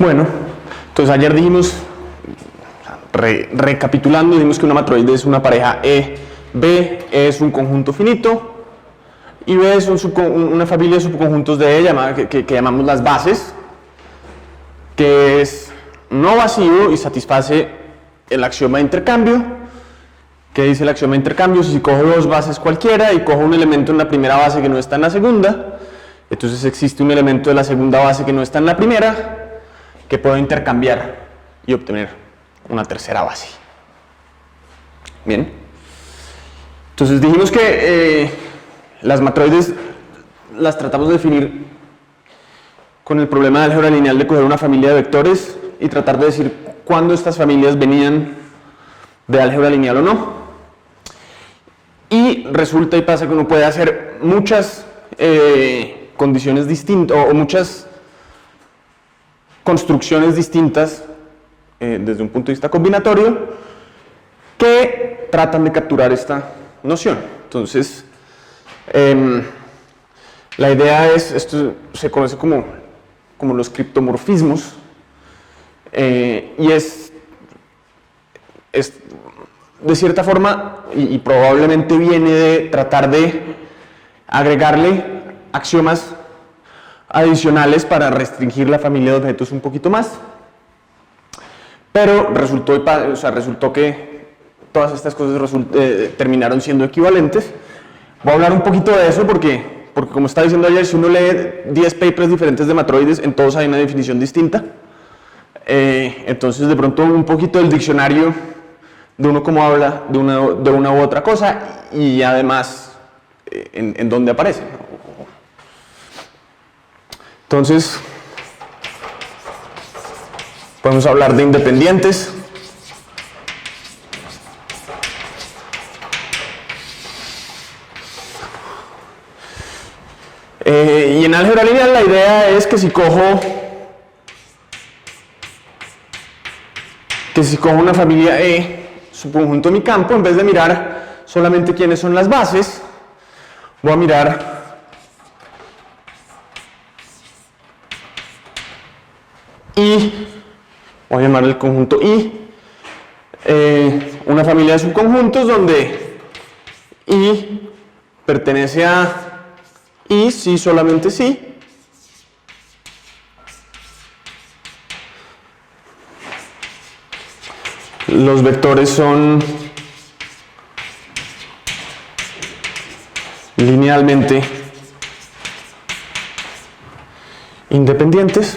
Bueno, entonces ayer dijimos, recapitulando, dijimos que una matroide es una pareja E, B es un conjunto finito y B es una familia de subconjuntos de E que llamamos las bases, que es no vacío y satisface el axioma de intercambio. ¿Qué dice el axioma de intercambio? Si cojo dos bases cualquiera y cojo un elemento en la primera base que no está en la segunda, entonces existe un elemento de la segunda base que no está en la primera, que puedo intercambiar y obtener una tercera base. Bien. Entonces dijimos que las matroides las tratamos de definir con el problema de álgebra lineal de coger una familia de vectores y tratar de decir cuándo estas familias venían de álgebra lineal o no. Y resulta y pasa que uno puede hacer muchas condiciones distintas o muchas construcciones distintas desde un punto de vista combinatorio que tratan de capturar esta noción. Entonces, la idea es, esto se conoce como los criptomorfismos, y es de cierta forma, y probablemente viene de tratar de agregarle axiomas adicionales para restringir la familia de objetos un poquito más, pero resultó que todas estas cosas terminaron siendo equivalentes. Voy a hablar un poquito de eso porque como estaba diciendo ayer, si uno lee 10 papers diferentes de matroides, en todos hay una definición distinta. Entonces de pronto un poquito del diccionario de uno cómo habla de una u otra cosa y además en dónde aparece. Entonces podemos hablar de independientes. Y en álgebra lineal la idea es que si cojo una familia E, subconjunto de mi campo, en vez de mirar solamente quiénes son las bases, voy a mirar I, voy a llamar el conjunto I, una familia de subconjuntos donde I pertenece a I, sí, solamente sí. Los vectores son linealmente independientes.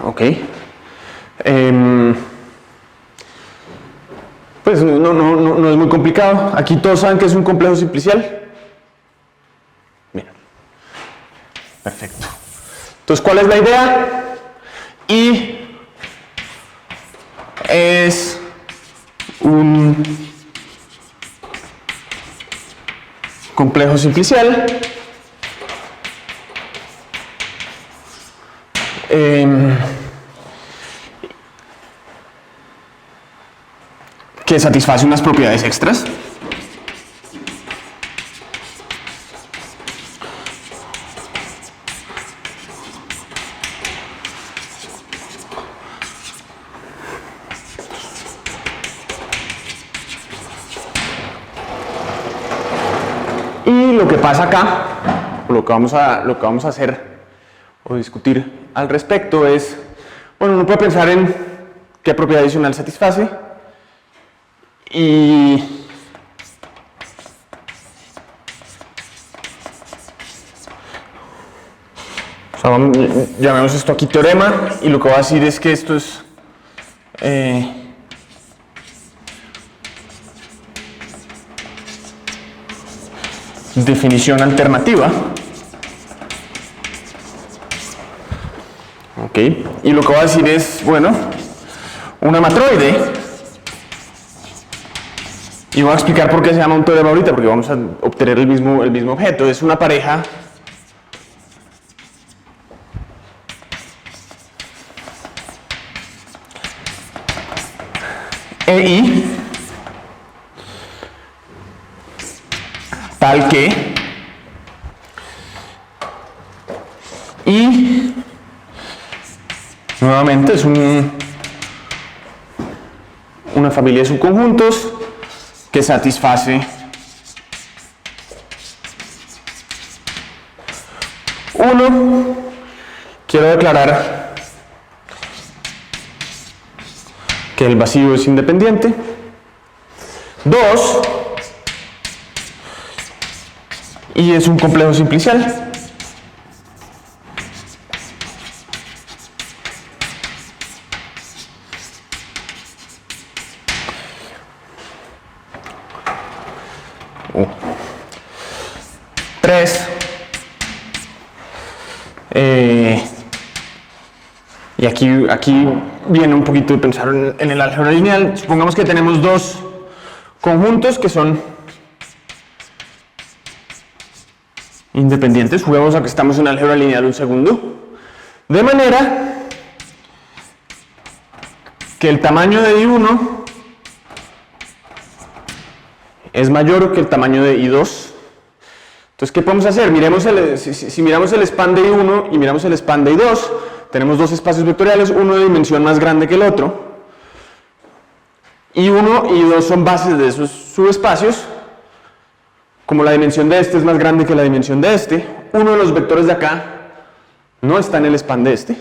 Ok. Pues no es muy complicado. Aquí todos saben que es un complejo simplicial. Bien. Perfecto. Entonces, ¿cuál es la idea? I es un complejo simplicial que satisface unas propiedades extras. Y lo que pasa acá, lo que vamos a hacer o discutir al respecto es, bueno, uno puede pensar en qué propiedad adicional satisface y llamemos esto aquí teorema, y lo que voy a decir es que esto es definición alternativa. Ok, y lo que voy a decir es, bueno, una matroide, y voy a explicar por qué se llama un teorema ahorita, porque vamos a obtener el mismo objeto. Es una pareja EI tal que y nuevamente es una familia de subconjuntos que satisface uno. Quiero declarar que el vacío es independiente. 2, y es un complejo simplicial. Y aquí viene un poquito de pensar en el álgebra lineal. Supongamos que tenemos dos conjuntos que son independientes. Juguemos a que estamos en álgebra lineal un segundo. De manera que el tamaño de I1 es mayor que el tamaño de I2. Entonces, ¿qué podemos hacer? Si miramos el span de I1 y miramos el span de I2, tenemos dos espacios vectoriales, uno de dimensión más grande que el otro. I1 y I2 son bases de esos subespacios. Como la dimensión de este es más grande que la dimensión de este, uno de los vectores de acá no está en el span de este.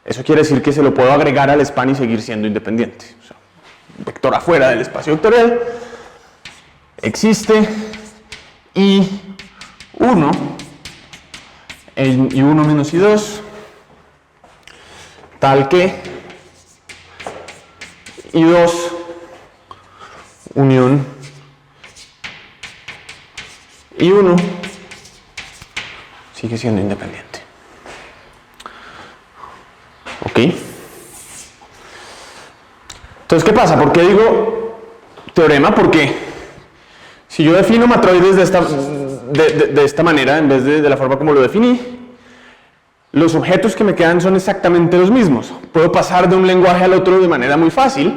Eso quiere decir que se lo puedo agregar al span y seguir siendo independiente. O sea, un vector afuera del espacio vectorial. Existe I1 en I1 menos I2 tal que I2 unión I1 sigue siendo independiente. ¿Ok? Entonces, ¿qué pasa? ¿Por qué digo teorema? Porque si yo defino matroides de esta manera, en vez de la forma como lo definí, los objetos que me quedan son exactamente los mismos. Puedo pasar de un lenguaje al otro de manera muy fácil.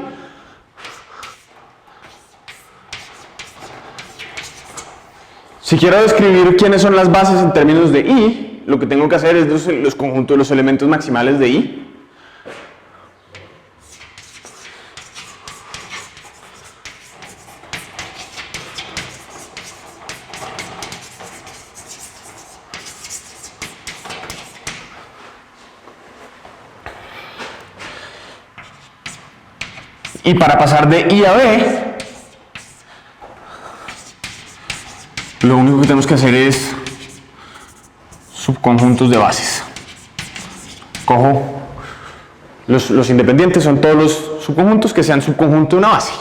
Si quiero describir quiénes son las bases en términos de I, lo que tengo que hacer es los conjuntos de los elementos maximales de I. Y para pasar de I a B, lo único que tenemos que hacer es subconjuntos de bases. Cojo los independientes, son todos los subconjuntos que sean subconjunto de una base.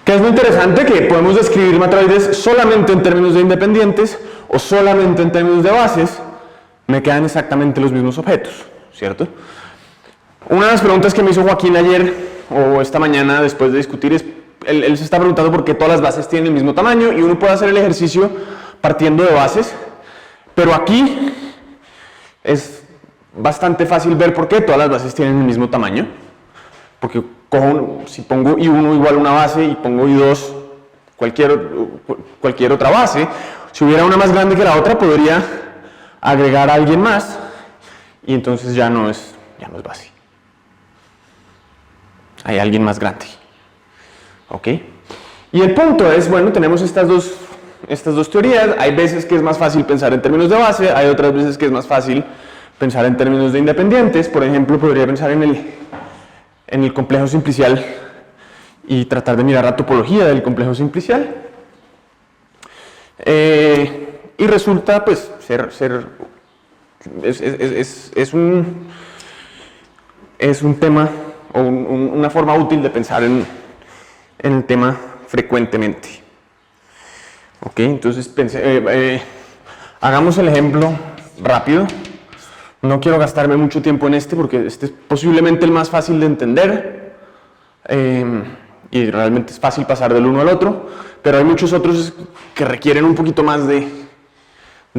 Que es muy interesante que podemos describir matroides solamente en términos de independientes o solamente en términos de bases, me quedan exactamente los mismos objetos, ¿cierto? Una de las preguntas que me hizo Joaquín ayer o esta mañana después de discutir es, él se está preguntando por qué todas las bases tienen el mismo tamaño y uno puede hacer el ejercicio partiendo de bases, pero aquí es bastante fácil ver por qué todas las bases tienen el mismo tamaño, porque si pongo I1 igual a una base y pongo I2 cualquier otra base, si hubiera una más grande que la otra podría agregar a alguien más y entonces ya no es base. Hay alguien más grande. ¿Ok? Y el punto es, bueno, tenemos estas dos teorías. Hay veces que es más fácil pensar en términos de base, hay otras veces que es más fácil pensar en términos de independientes. Por ejemplo, podría pensar en el complejo simplicial y tratar de mirar la topología del complejo simplicial. Y resulta, pues, es un tema o una forma útil de pensar en el tema frecuentemente. Ok, entonces hagamos el ejemplo rápido. No quiero gastarme mucho tiempo en este porque este es posiblemente el más fácil de entender y realmente es fácil pasar del uno al otro, pero hay muchos otros que requieren un poquito más de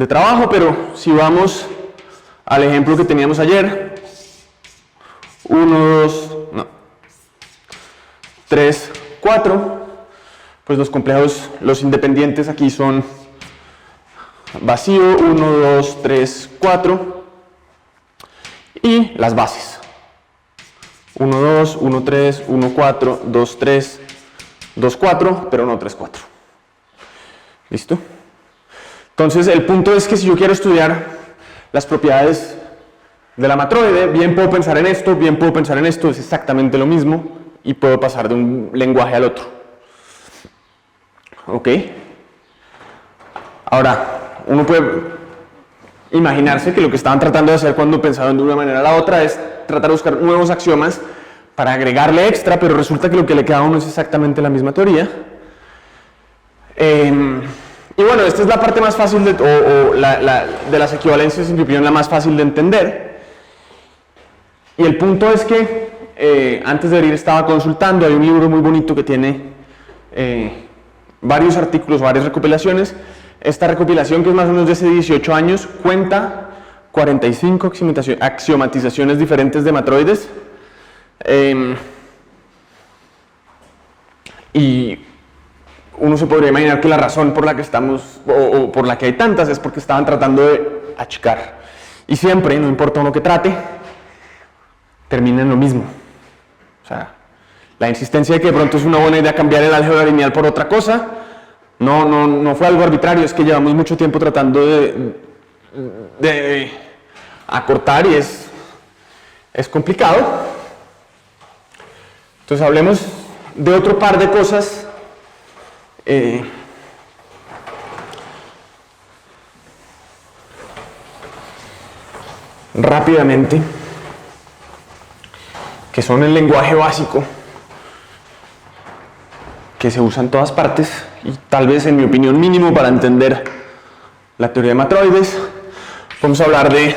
trabajo. Pero si vamos al ejemplo que teníamos ayer, 3, 4. Pues los complejos, los independientes aquí son vacío, 1, 2, 3, 4. Y las bases. 1, 2, 1, 3, 1, 4, 2, 3, 2, 4, pero no 3, 4. ¿Listo? Entonces, el punto es que si yo quiero estudiar las propiedades de la matroide, bien puedo pensar en esto, bien puedo pensar en esto, es exactamente lo mismo, y puedo pasar de un lenguaje al otro. ¿Ok? Ahora, uno puede imaginarse que lo que estaban tratando de hacer cuando pensaban de una manera a la otra es tratar de buscar nuevos axiomas para agregarle extra, pero resulta que lo que le queda a uno es exactamente la misma teoría. Y bueno, esta es la parte más fácil de las equivalencias, en mi opinión, la más fácil de entender. Y el punto es que antes de venir estaba consultando, hay un libro muy bonito que tiene varios artículos, varias recopilaciones. Esta recopilación, que es más o menos de hace 18 años, cuenta 45 axiomatizaciones diferentes de matroides. Y uno se podría imaginar que la razón por la que estamos, o por la que hay tantas, es porque estaban tratando de achicar. Y siempre, no importa uno que trate, termina en lo mismo. O sea, la insistencia de que de pronto es una buena idea cambiar el álgebra lineal por otra cosa, no fue algo arbitrario, es que llevamos mucho tiempo tratando de acortar y es complicado. Entonces hablemos de otro par de cosas rápidamente, que son el lenguaje básico que se usa en todas partes y tal vez, en mi opinión, mínimo para entender la teoría de matroides. Vamos a hablar de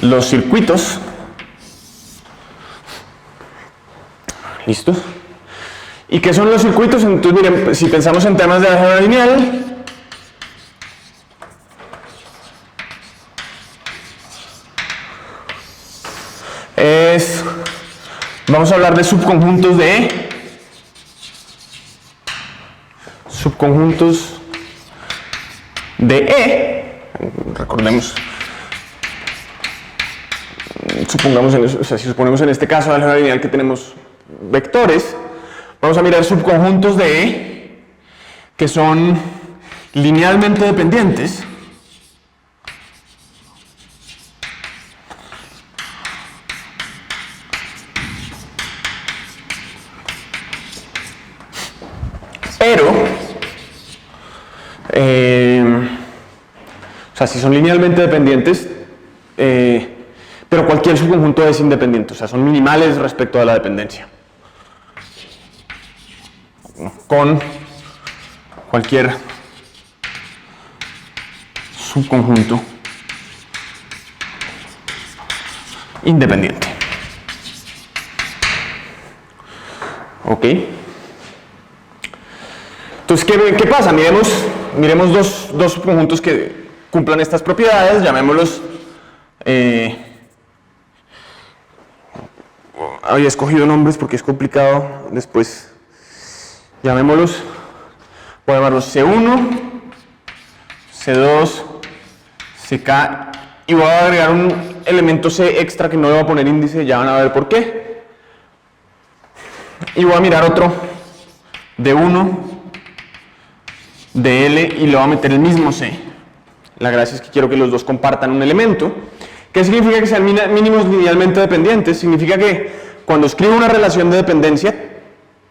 los circuitos. ¿Listo? ¿Y qué son los circuitos? Entonces, miren, si pensamos en temas de álgebra lineal, vamos a hablar de subconjuntos de E. Subconjuntos de E. Recordemos. Si suponemos en este caso de álgebra lineal que tenemos vectores, vamos a mirar subconjuntos de E que son linealmente dependientes. Pero, o sea, si son linealmente dependientes, pero cualquier subconjunto es independiente, o sea, son minimales respecto a la dependencia. Con cualquier subconjunto independiente. ¿Ok? Entonces, ¿qué pasa? Miremos dos subconjuntos que cumplan estas propiedades, llamémoslos. Había escogido nombres porque es complicado después. Llamémoslos, voy a llamarlos C1, C2, CK, y voy a agregar un elemento C extra que no le voy a poner índice, ya van a ver por qué. Y voy a mirar otro D1, DL, y le voy a meter el mismo C. La gracia es que quiero que los dos compartan un elemento. ¿Qué significa que sean mínimos linealmente dependientes? Significa que cuando escribo una relación de dependencia,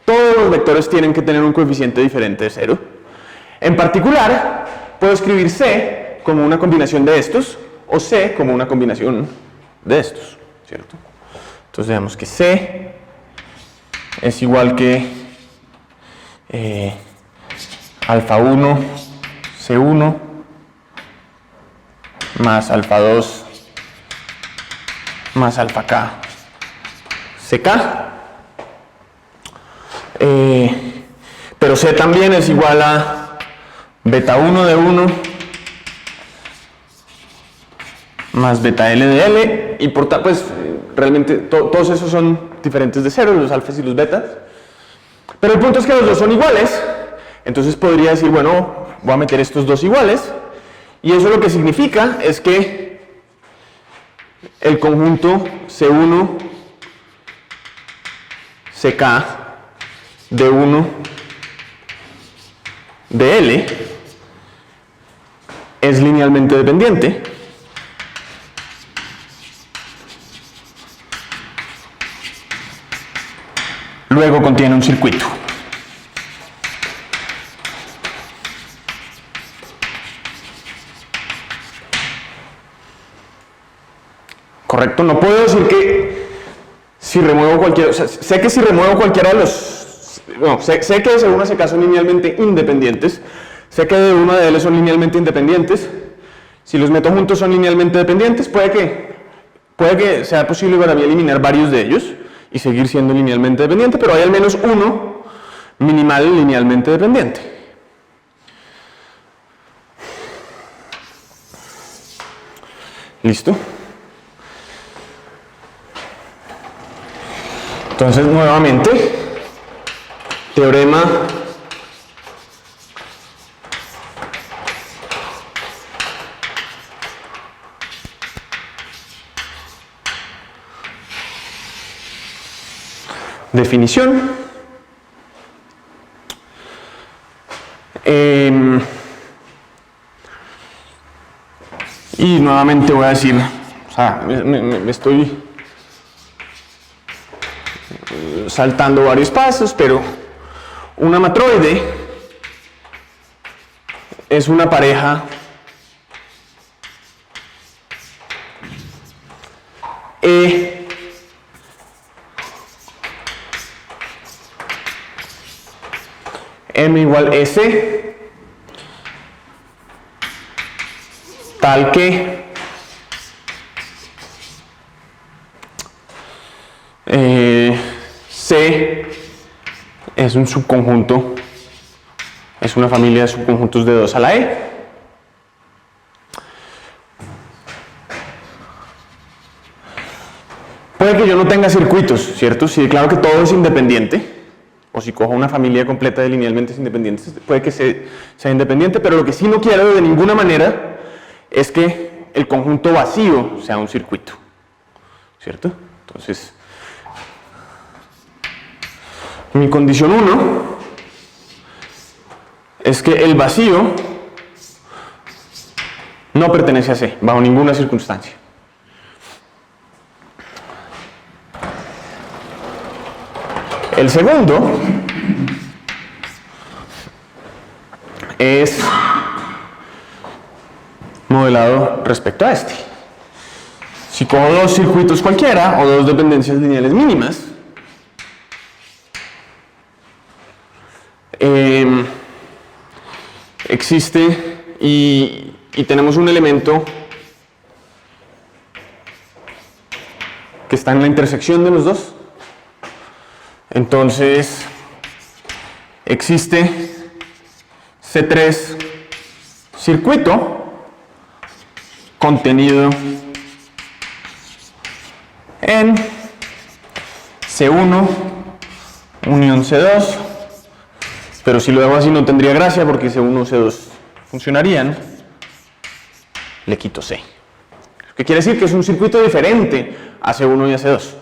todos los vectores tienen que tener un coeficiente diferente de 0. En particular, puedo escribir C como una combinación de estos, o C como una combinación de estos, ¿cierto? Entonces veamos que C es igual que alfa 1, C1, más alfa 2, más alfa K, CK. Pero C también es igual a beta 1 de 1 más beta L de L, y por pues realmente todos esos son diferentes de cero, los alfas y los betas. Pero el punto es que los dos son iguales, entonces podría decir, bueno, voy a meter estos dos iguales, y eso lo que significa es que el conjunto C1, CK de 1 de L es linealmente dependiente luego contiene un circuito. ¿Correcto? No puedo decir que si remuevo cualquiera, o sea, sé que si remuevo cualquiera de los, no, sé que de C1 a CK son linealmente independientes, sé que de 1 de L son linealmente independientes, si los meto juntos son linealmente dependientes, puede que sea posible para mí eliminar varios de ellos y seguir siendo linealmente dependiente, pero hay al menos uno minimal linealmente dependiente. ¿Listo? Entonces, nuevamente, teorema definición. Y nuevamente voy a decir, o sea, me estoy saltando varios pasos, pero una matroide es una pareja E M igual S tal que C es un subconjunto, es una familia de subconjuntos de 2 a la E. Puede que yo no tenga circuitos, ¿cierto? Sí, claro que todo es independiente, o si cojo una familia completa de linealmente independientes, puede que sea independiente, pero lo que sí no quiero de ninguna manera es que el conjunto vacío sea un circuito, ¿cierto? Entonces, mi condición 1 es que el vacío no pertenece a C, bajo ninguna circunstancia. El segundo es modelado respecto a este. Si cojo dos circuitos cualquiera o dos dependencias lineales mínimas, existe y tenemos un elemento que está en la intersección de los dos. Entonces, existe C3 circuito contenido en C1 unión C2, pero si lo hago así no tendría gracia porque C1 y C2 funcionarían, le quito C. ¿Qué quiere decir? Que es un circuito diferente a C1 y a C2.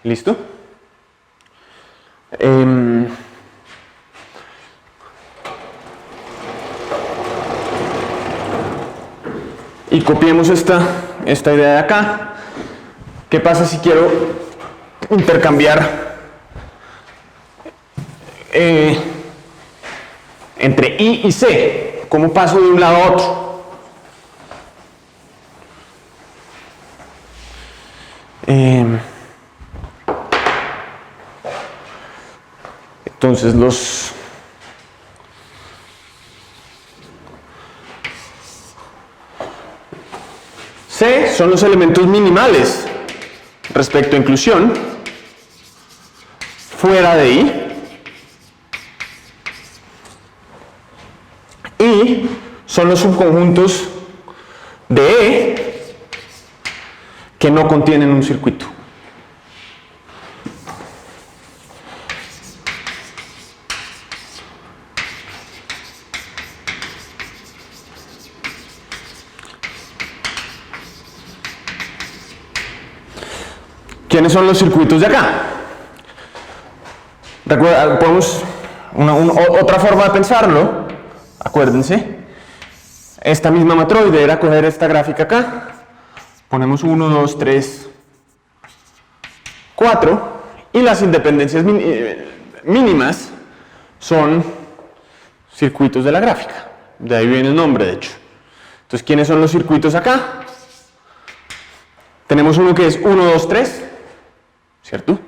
¿Listo? Y copiemos esta idea de acá. ¿Qué pasa si quiero intercambiar entre I y C? ¿Cómo paso de un lado a otro? Entonces los C son los elementos minimales respecto a inclusión fuera de I y son los subconjuntos de E que no contienen un circuito. ¿Quiénes son los circuitos de acá? Recuerda, podemos, otra forma de pensarlo, acuérdense, esta misma matroide era coger esta gráfica acá, ponemos 1, 2, 3, 4, y las independencias mínimas son circuitos de la gráfica, de ahí viene el nombre de hecho. Entonces, ¿quiénes son los circuitos acá? Tenemos uno que es 1, 2, 3, ¿cierto?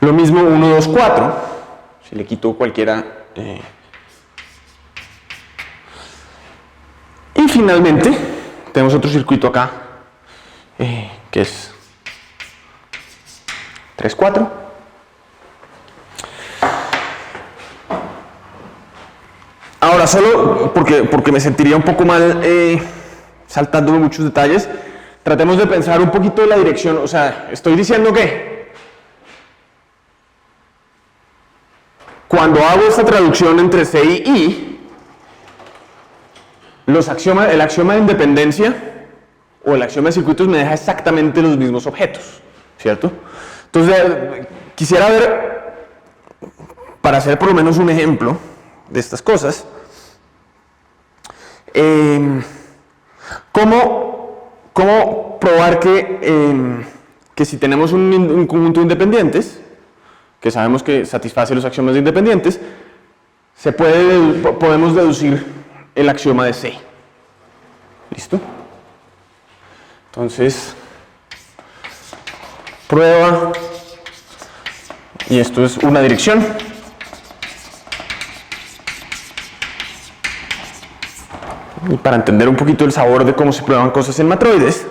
Lo mismo 1, 2, 4, si le quito cualquiera. Y finalmente, tenemos otro circuito acá, que es 3, 4. Ahora, solo porque me sentiría un poco mal saltándome muchos detalles, tratemos de pensar un poquito de la dirección. O sea, estoy diciendo que cuando hago esta traducción entre C y I, el axioma de independencia o el axioma de circuitos me deja exactamente los mismos objetos, ¿cierto? Entonces, quisiera ver, para hacer por lo menos un ejemplo de estas cosas, ¿cómo probar que si tenemos un conjunto de independientes, que sabemos que satisface los axiomas de independientes, podemos deducir el axioma de C? ¿Listo? Entonces, prueba, y esto es una dirección. Y para entender un poquito el sabor de cómo se prueban cosas en matroides,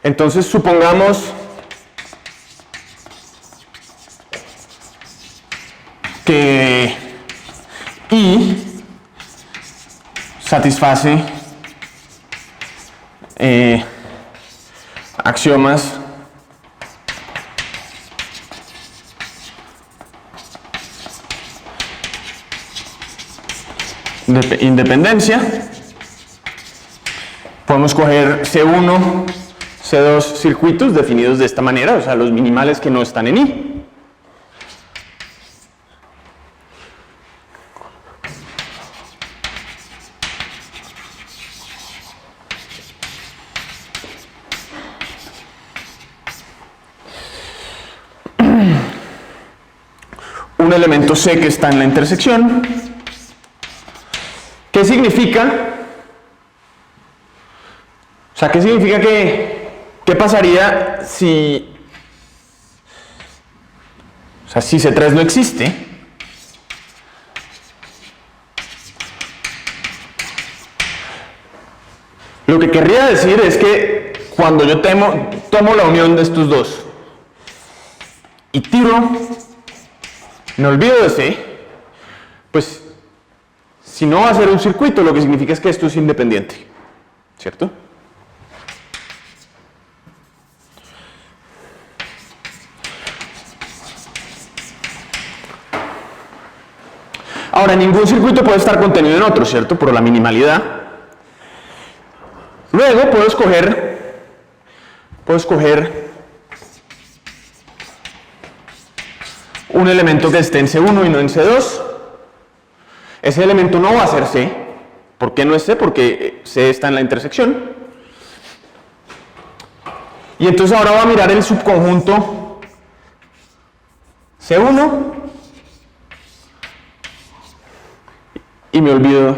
entonces supongamos que I satisface axiomas de independencia. Podemos coger C1, C2 circuitos definidos de esta manera, o sea, los minimales que no están en I. Un elemento C que está en la intersección. ¿Qué significa? O sea, ¿qué significa qué pasaría si C3 no existe? Lo que querría decir es que cuando yo tomo la unión de estos dos y tiro, me olvido de C, pues si no va a ser un circuito, lo que significa es que esto es independiente, ¿cierto? Ahora, ningún circuito puede estar contenido en otro, ¿cierto? Por la minimalidad. Luego puedo escoger un elemento que esté en C1 y no en C2. Ese elemento no va a ser C. ¿Por qué no es C? Porque C está en la intersección. Y entonces ahora voy a mirar el subconjunto C1 y me olvido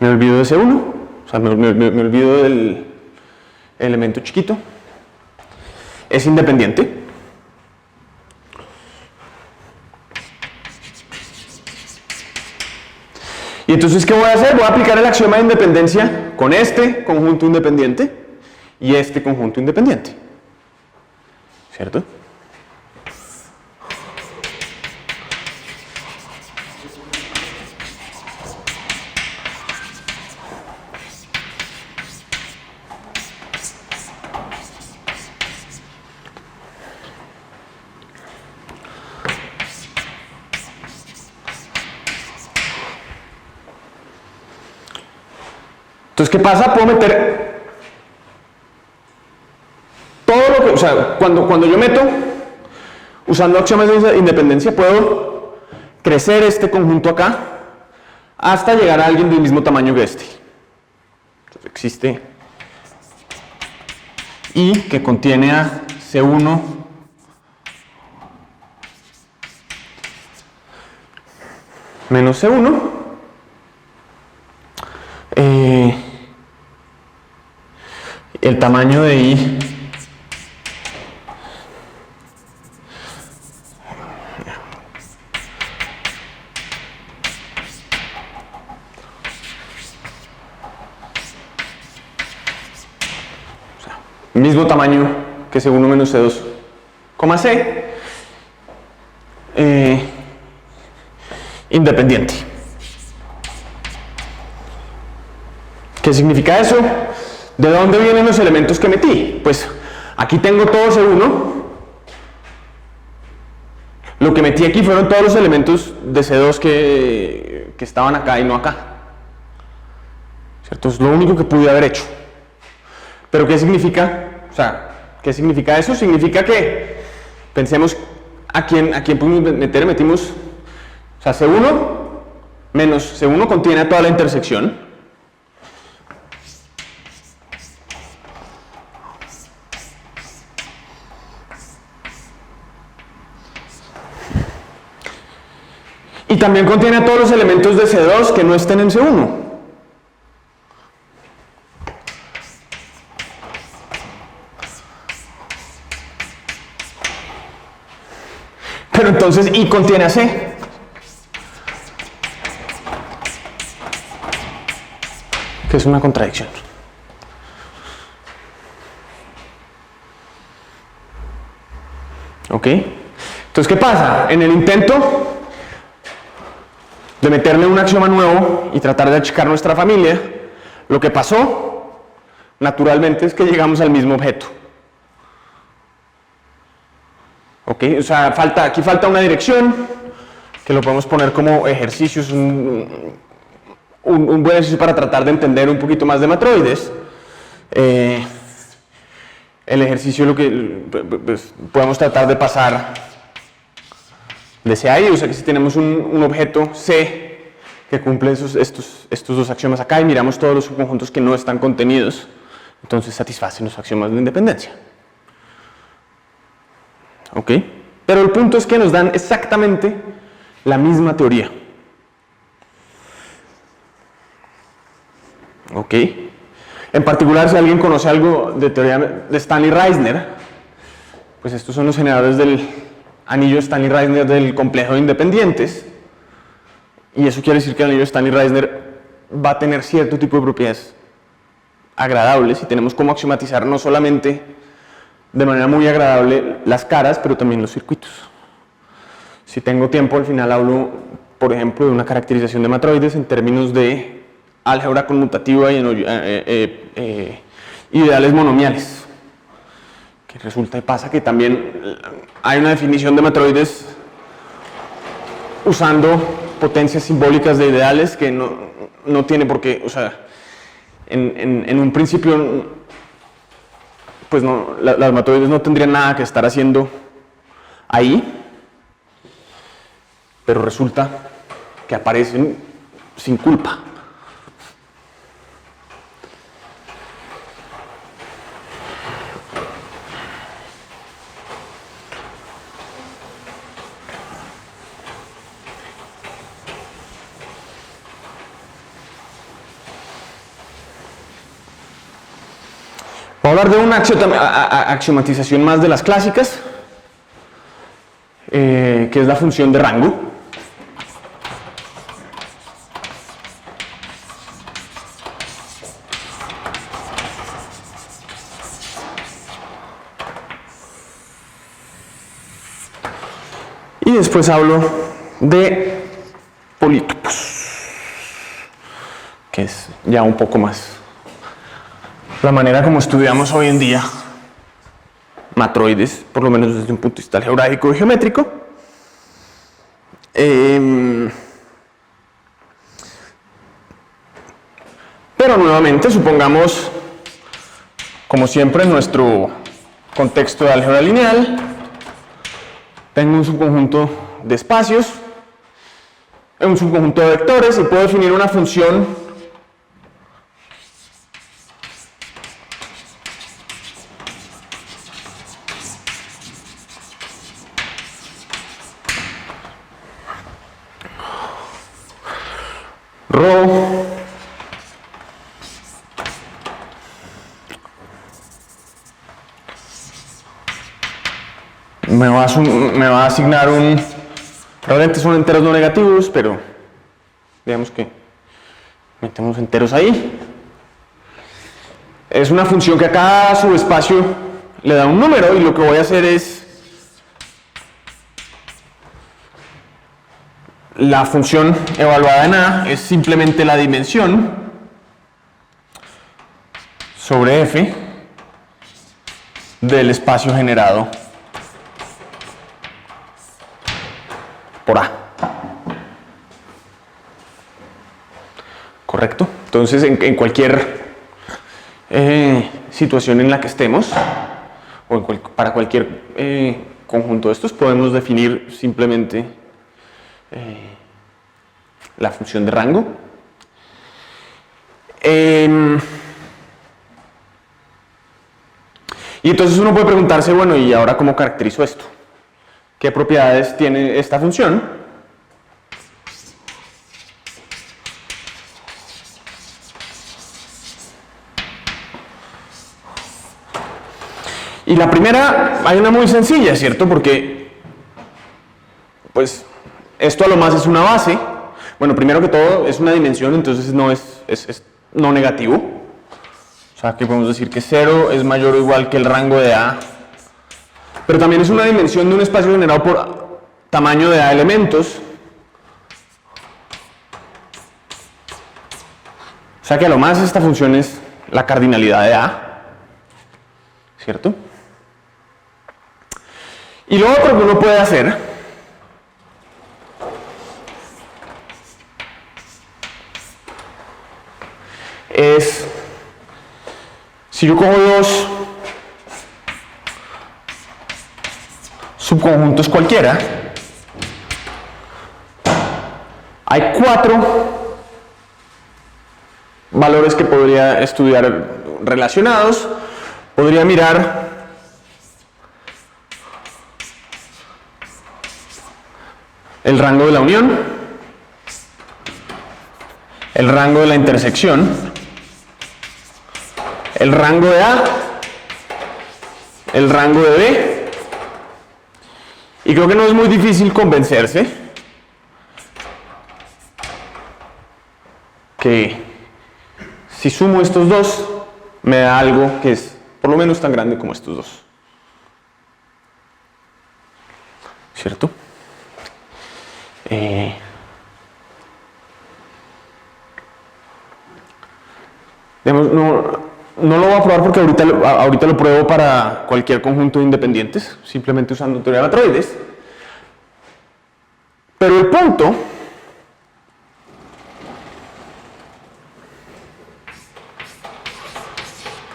de C1. O sea, me olvido del elemento chiquito. Es independiente. Y entonces, ¿qué voy a hacer? Voy a aplicar el axioma de independencia con este conjunto independiente y este conjunto independiente, ¿cierto? Entonces, ¿qué pasa? Puedo meter todo lo que, o sea, cuando yo meto, usando axiomas de independencia, puedo crecer este conjunto acá hasta llegar a alguien del mismo tamaño que este. Entonces, existe I que contiene a C1 menos C1. El tamaño de I mismo tamaño que C1 menos C2, C, independiente. ¿Qué significa eso? ¿De dónde vienen los elementos que metí? Pues aquí tengo todo C1. Lo que metí aquí fueron todos los elementos de C2 que estaban acá y no acá. ¿Cierto? Es lo único que pude haber hecho. ¿Pero qué significa? O sea, ¿qué significa eso? Significa que pensemos a quién pudimos meter, metimos, o sea, C1 menos C1 contiene a toda la intersección. Y también contiene a todos los elementos de C2 que no estén en C1. Pero entonces I contiene a C. Que es una contradicción. ¿Ok? Entonces, ¿qué pasa? En el intento de meterle un axioma nuevo y tratar de achicar nuestra familia, lo que pasó, naturalmente, es que llegamos al mismo objeto. ¿Ok? O sea, aquí falta una dirección, que lo podemos poner como ejercicios, un buen ejercicio para tratar de entender un poquito más de matroides. El ejercicio lo que pues, podemos tratar de pasar de C a I, o sea que si tenemos un objeto C que cumple estos dos axiomas acá y miramos todos los subconjuntos que no están contenidos, entonces satisfacen los axiomas de independencia. ¿Ok? Pero el punto es que nos dan exactamente la misma teoría. ¿Ok? En particular, si alguien conoce algo de teoría de Stanley-Reisner, pues estos son los generadores del anillo Stanley-Reisner del complejo de independientes, y eso quiere decir que el anillo Stanley-Reisner va a tener cierto tipo de propiedades agradables, y tenemos cómo axiomatizar no solamente de manera muy agradable las caras, pero también los circuitos. Si tengo tiempo, al final hablo, por ejemplo, de una caracterización de matroides en términos de álgebra conmutativa y ideales monomiales. Que resulta y pasa que también hay una definición de matroides usando potencias simbólicas de ideales que no tiene por qué, o sea, en un principio, pues no, las matroides no tendrían nada que estar haciendo ahí, pero resulta que aparecen sin culpa. Voy a hablar de una axiomatización más de las clásicas, que es la función de rango. Y después hablo de polítopos, que es ya un poco más la manera como estudiamos hoy en día matroides, por lo menos desde un punto de vista algebraico y geométrico. Pero Pero nuevamente, supongamos, como siempre en nuestro contexto de álgebra lineal, tengo un subconjunto de espacios, un subconjunto de vectores y puedo definir una función rho me va a asignar realmente son enteros no negativos, pero digamos que metemos enteros ahí. Es una función que a cada subespacio le da un número y lo que voy a hacer es la función evaluada en A es simplemente la dimensión sobre F del espacio generado por A. ¿Correcto? Entonces, en cualquier situación en la que estemos, o para cualquier conjunto de estos, podemos definir simplemente la función de rango. Y entonces uno puede preguntarse, bueno, ¿y ahora cómo caracterizo esto? ¿Qué propiedades tiene esta función? Y la primera, hay una muy sencilla, ¿cierto? Porque, pues, esto a lo más es una base. Bueno, primero que todo es una dimensión, entonces no es no negativo. O sea, que podemos decir que 0 es mayor o igual que el rango de A. Pero también es una dimensión de un espacio generado por tamaño de A elementos. O sea que a lo más esta función es la cardinalidad de A. ¿Cierto? Y lo otro que uno puede hacer es, si yo cojo dos subconjuntos cualquiera, hay 4 valores que podría estudiar relacionados. Podría mirar el rango de la unión, el rango de la intersección, el rango de A, el rango de B, y creo que no es muy difícil convencerse que si sumo estos dos me da algo que es por lo menos tan grande como estos dos. ¿Cierto? No lo voy a probar porque ahorita lo pruebo para cualquier conjunto de independientes, simplemente usando teoría de matroides. Pero el punto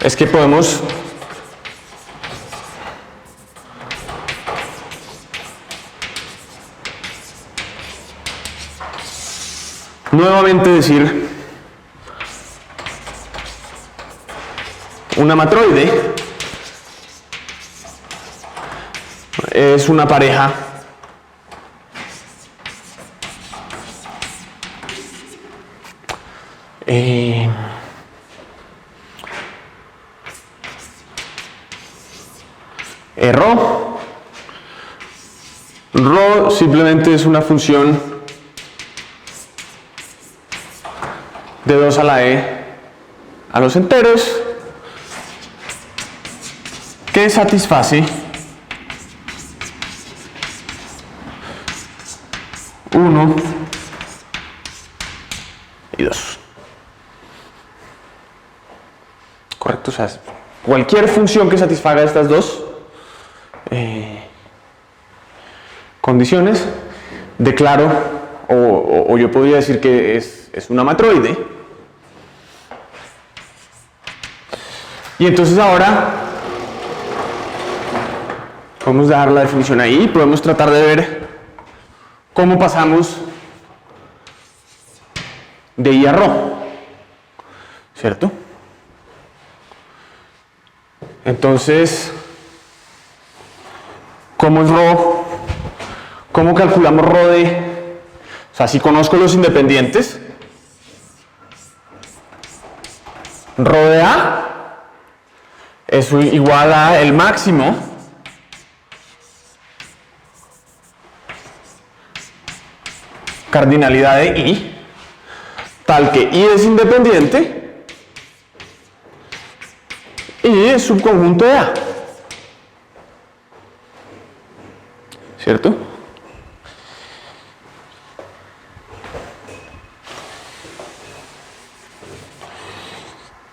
es que podemos nuevamente decir una matroide es una pareja Rho simplemente es una función de 2 a la e a los enteros que satisface 1 y 2. Correcto, o sea, cualquier función que satisfaga estas dos condiciones, declaro, o yo podría decir que es una matroide, Y entonces ahora podemos dar la definición ahí, podemos tratar de ver cómo pasamos de I a ρ, ¿cierto? Entonces, ¿cómo es ρ? ¿Cómo calculamos ρ de? O sea, si conozco los independientes, ρ de A es igual a el máximo cardinalidad de I, tal que I es independiente y es subconjunto de A, ¿cierto?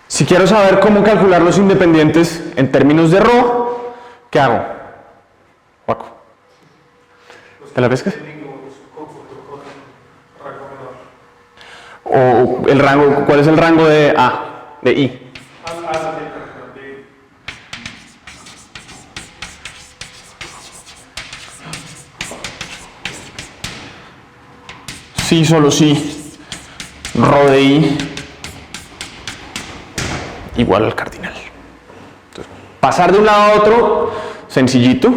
Si quiero saber cómo calcular los independientes en términos de ρ, ¿qué hago? Paco, ¿te la pescas? O el rango, ¿cuál es el rango de A, de I? Sí, solo sí, ρ de I igual al cardinal. Entonces, pasar de un lado a otro, sencillito.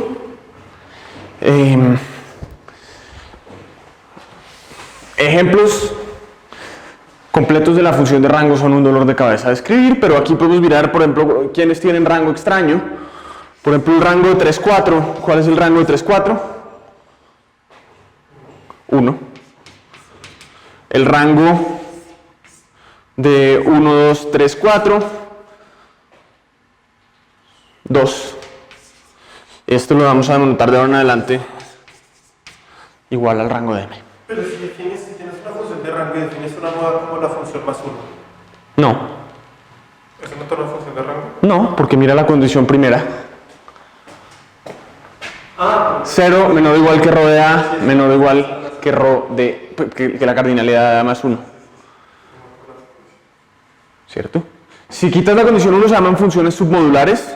Ejemplos completos de la función de rango son un dolor de cabeza de escribir, pero aquí podemos mirar, por ejemplo, quiénes tienen rango extraño. Por ejemplo, el rango de 3, 4. ¿Cuál es el rango de 3, 4? 1. El rango de 1, 2, 3, 4. 2. Esto lo vamos a denotar de ahora en adelante igual al rango de m. Pero si tienes una función de rango y defines una nueva como la función más 1. No. ¿Eso no es una función de rango? No, porque mira la condición primera. 0 menor o igual que ρ de A, menor o igual que ρ de que la cardinalidad de A más 1. ¿Cierto? Si quitas la condición 1 se llaman funciones submodulares.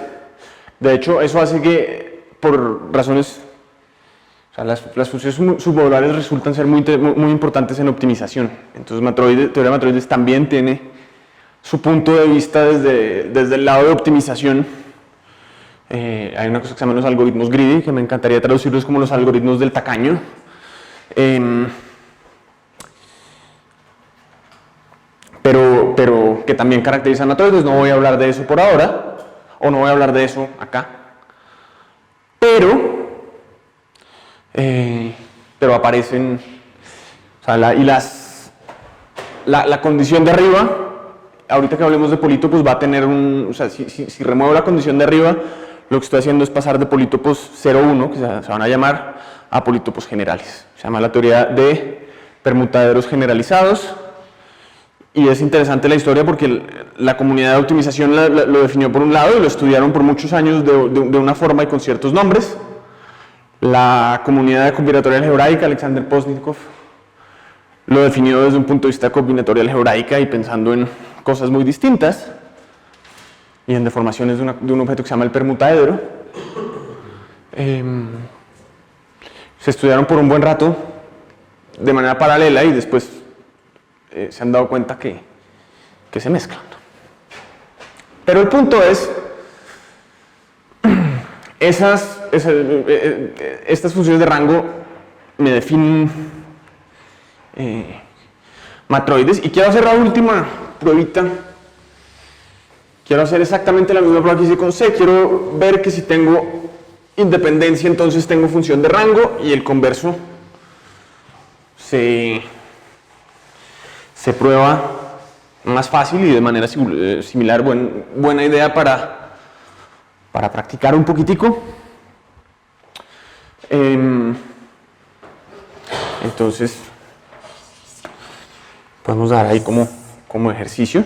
De hecho, eso hace que, por razones, o sea, las funciones submodulares resultan ser muy importantes en optimización. Entonces, teoría de matroides también tiene su punto de vista desde el lado de optimización. Hay una cosa que se llama los algoritmos greedy, que me encantaría traducirlos como los algoritmos del tacaño. Pero que también caracterizan matroides. No voy a hablar de eso por ahora. O no voy a hablar de eso acá, pero aparecen, o sea, la condición de arriba, ahorita que hablemos de polítopos va a tener o sea, si remuevo la condición de arriba, lo que estoy haciendo es pasar de polítopos 0,1, que se van a llamar, a polítopos generales. Se llama la teoría de permutaderos generalizados. Y es interesante la historia porque la comunidad de optimización lo definió por un lado y lo estudiaron por muchos años de una forma y con ciertos nombres. La comunidad de combinatorial algebraica, Alexander Postnikov, lo definió desde un punto de vista combinatorial algebraica y pensando en cosas muy distintas y en deformaciones de un objeto que se llama el permutaedro. Se estudiaron por un buen rato de manera paralela y después se han dado cuenta que se mezclan. Pero el punto es, estas funciones de rango me definen matroides, y quiero hacer la última pruebita. Quiero hacer exactamente la misma prueba que hice con C. Quiero ver que si tengo independencia, entonces tengo función de rango, y el converso se prueba más fácil y de manera similar. Buena idea para practicar un poquitico. Entonces podemos dar ahí como ejercicio.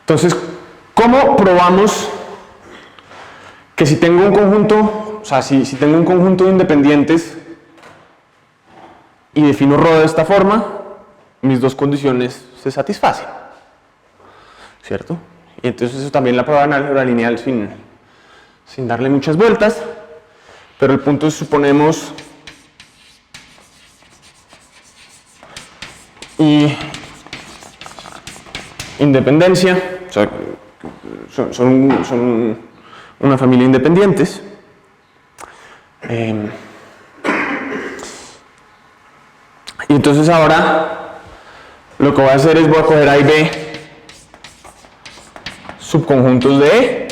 Entonces, ¿Cómo probamos que si tengo un conjunto, o sea, si tengo un conjunto de independientes y defino ρ de esta forma, mis dos condiciones se satisfacen? ¿Cierto? Y entonces eso también la prueba en álgebra lineal sin darle muchas vueltas, pero el punto es, suponemos y independencia, o sea, son una familia de independientes. Y entonces ahora lo que voy a hacer es voy a coger A y B subconjuntos de E,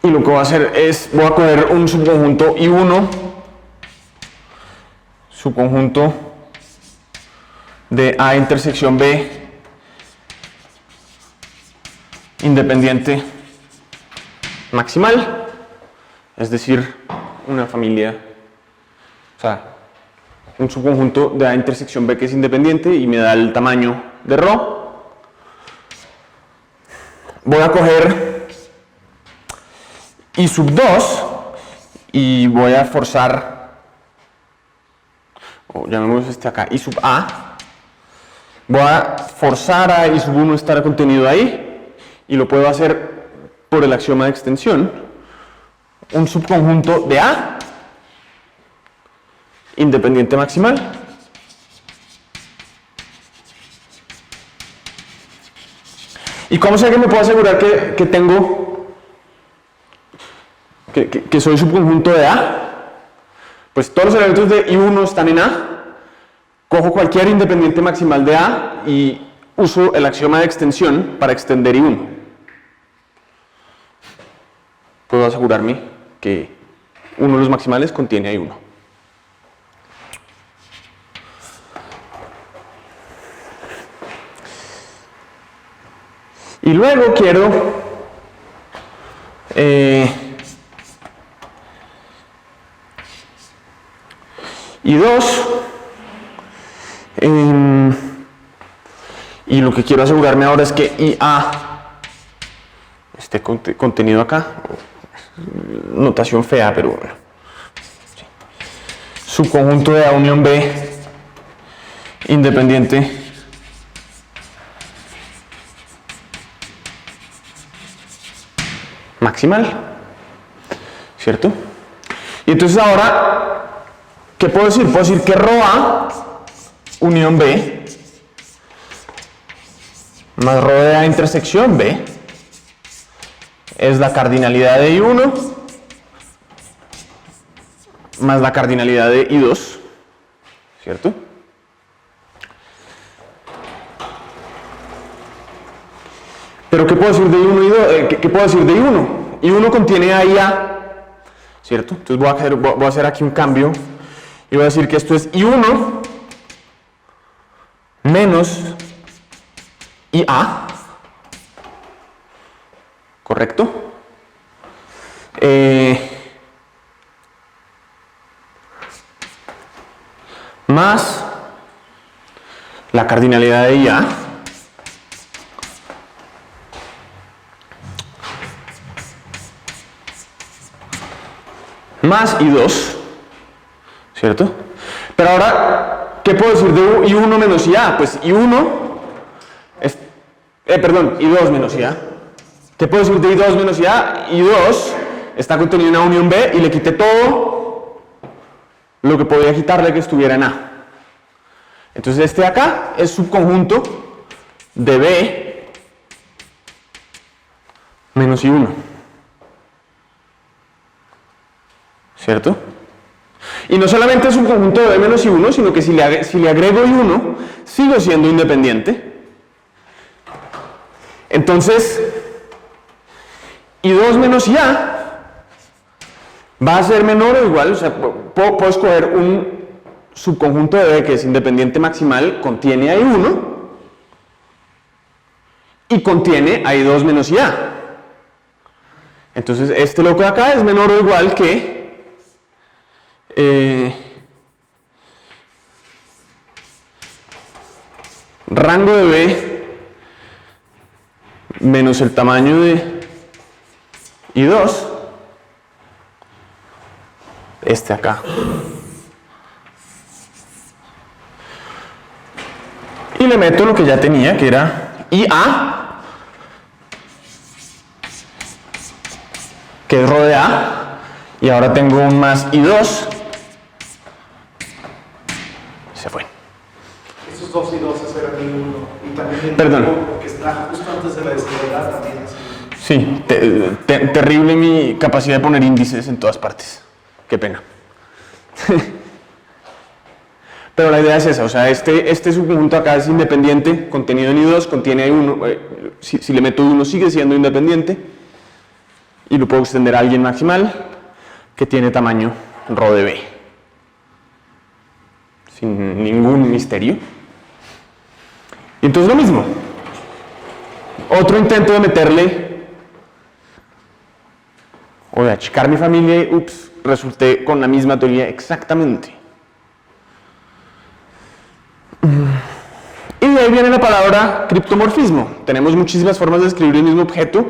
y lo que voy a hacer es voy a coger un subconjunto I1 subconjunto de A intersección B independiente maximal, es decir, una familia, o sea, un subconjunto de A intersección B que es independiente y me da el tamaño de ρ. Voy a coger I sub 2 y voy a forzar, o llamemos este acá I sub A. Voy a forzar a I sub 1 estar contenido ahí, y lo puedo hacer por el axioma de extensión. Un subconjunto de A independiente maximal ¿y cómo sé que me puedo asegurar que tengo que soy subconjunto de A? Pues todos los elementos de I1 están en A. Cojo cualquier independiente maximal de A y uso el axioma de extensión para extender I1. Puedo asegurarme que uno de los maximales contiene I1. Y luego quiero I2, y lo que quiero asegurarme ahora es que IA esté contenido acá. Notación fea, pero bueno. Subconjunto de A unión B independiente maximal, ¿cierto? Y entonces ahora, ¿qué puedo decir? Puedo decir que ρA unión B más ρ de A intersección B es la cardinalidad de I1 más la cardinalidad de I2, ¿cierto? Pero ¿qué puedo decir de I1 y 2? ¿Qué puedo decir de I1? I1 contiene A y A, ¿cierto? Entonces voy a hacer aquí un cambio y voy a decir que esto es I1 menos IA, ¿correcto? Más la cardinalidad de IA más I2, ¿cierto? Pero ahora, ¿qué puedo decir de I1 menos IA? Pues I1 es, I2 menos IA. ¿Qué puedo decir de I2 menos IA? I2 está contenido en A unión B y le quité todo lo que podía quitarle que estuviera en A. Entonces este de acá es subconjunto de B menos I1. ¿Cierto? Y no solamente es un conjunto de B menos I1, sino que si le agrego I1, sigo siendo independiente. Entonces, I2 menos IA va a ser menor o igual, o sea, puedo escoger un subconjunto de B que es independiente maximal, contiene a I1 y contiene a I2 menos IA. Entonces, este loco de acá es menor o igual que rango de B menos el tamaño de I2, este acá. Y le meto lo que ya tenía, que era IA, que es rho de A, y ahora tengo un más I2, se fue. Esos 2 y 2 eran I1. Y también el Perdón. grupo que está justo antes de la desigualdad también. Sí, terrible mi capacidad de poner índices en todas partes. Qué pena. Pero la idea es esa, o sea, este subconjunto acá es independiente, contenido en I2, contiene I1, si le meto 1 sigue siendo independiente, y lo puedo extender a alguien maximal, que tiene tamaño rho de B. Sin ningún misterio. Y entonces lo mismo. Otro intento de meterle, o de achicar mi familia, y ups, resulté con la misma teoría exactamente. Y de ahí viene la palabra criptomorfismo. Tenemos muchísimas formas de escribir el mismo objeto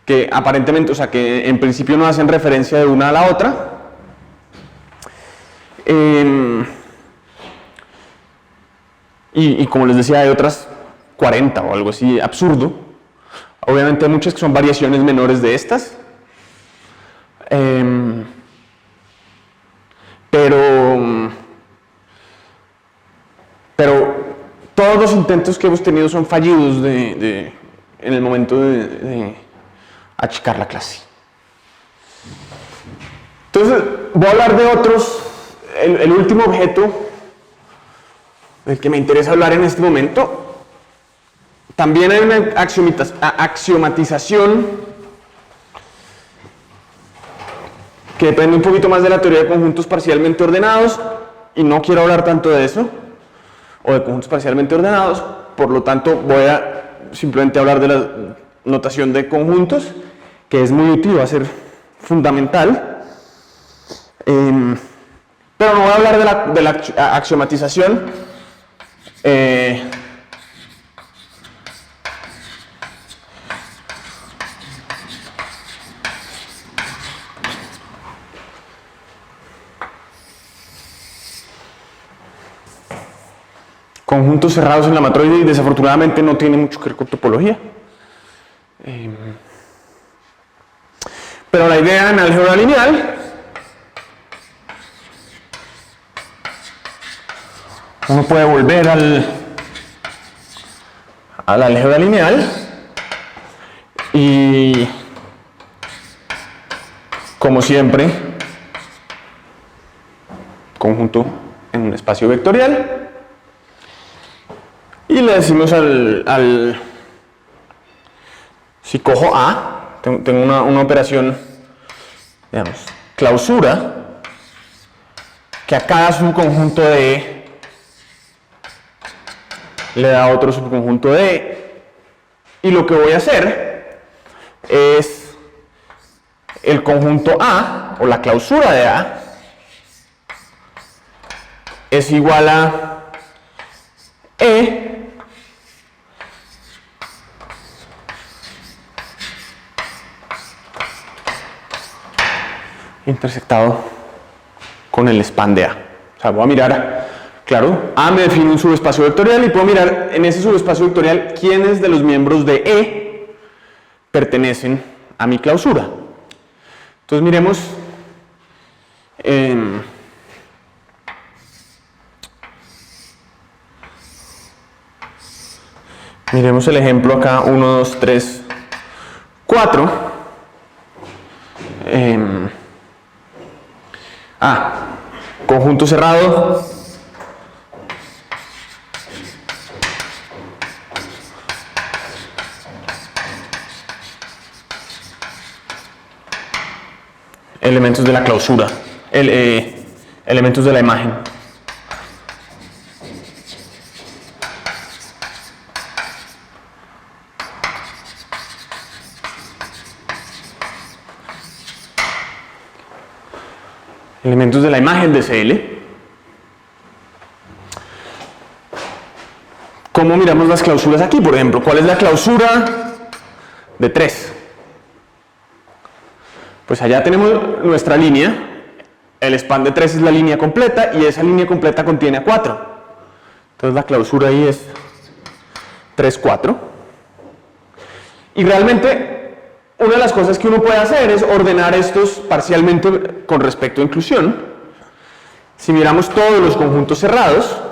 que aparentemente, o sea, que en principio no hacen referencia de una a la otra. Y como les decía, hay otras 40 o algo así absurdo. Obviamente hay muchas que son variaciones menores de estas. Pero todos los intentos que hemos tenido son fallidos en el momento de achicar la clase. Entonces, voy a hablar de otros. El último objeto del que me interesa hablar en este momento. También hay una axiomatización que depende un poquito más de la teoría de conjuntos parcialmente ordenados, y no quiero hablar tanto de eso, o de conjuntos parcialmente ordenados, por lo tanto voy a simplemente hablar de la notación de conjuntos, que es muy útil, va a ser fundamental, pero no voy a hablar de la axiomatización. Conjuntos cerrados en la matroide, y desafortunadamente no tiene mucho que ver con topología. Pero la idea en álgebra lineal uno puede volver al álgebra lineal y, como siempre, conjunto en un espacio vectorial. Y le decimos si cojo A, tengo una operación, digamos, clausura, que a cada subconjunto de E le da otro subconjunto de E, y lo que voy a hacer es el conjunto A, o la clausura de A, es igual a E intersectado con el span de A. O sea, voy a mirar, claro, A me define un subespacio vectorial, y puedo mirar en ese subespacio vectorial quiénes de los miembros de E pertenecen a mi clausura. Entonces miremos miremos el ejemplo acá, 1, 2, 3, 4. Conjunto cerrado. Elementos de la clausura. Elementos de la imagen. Elementos de la imagen de CL. ¿Cómo miramos las clausuras aquí? Por ejemplo, ¿cuál es la clausura de 3? Pues allá tenemos nuestra línea. El span de 3 es la línea completa y esa línea completa contiene a 4. Entonces la clausura ahí es 3, 4. Y realmente una de las cosas que uno puede hacer es ordenar estos parcialmente con respecto a inclusión. Si miramos todos los conjuntos cerrados,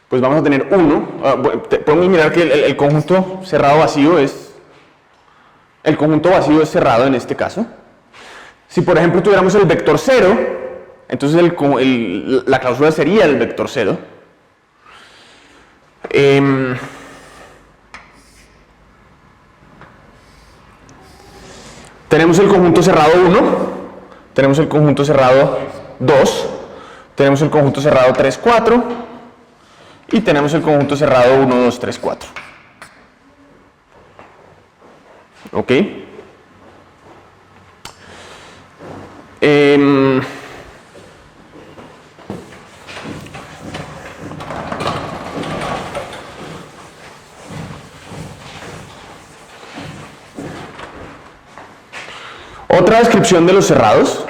pues vamos a tener 1. Podemos mirar que el conjunto cerrado vacío es... El conjunto vacío es cerrado en este caso. Si por ejemplo tuviéramos el vector 0, entonces la clausura sería el vector 0. Tenemos el conjunto cerrado 1, tenemos el conjunto cerrado 2, tenemos el conjunto cerrado 3, 4 y tenemos el conjunto cerrado 1, 2, 3, 4. ¿Ok? Otra descripción de los cerrados.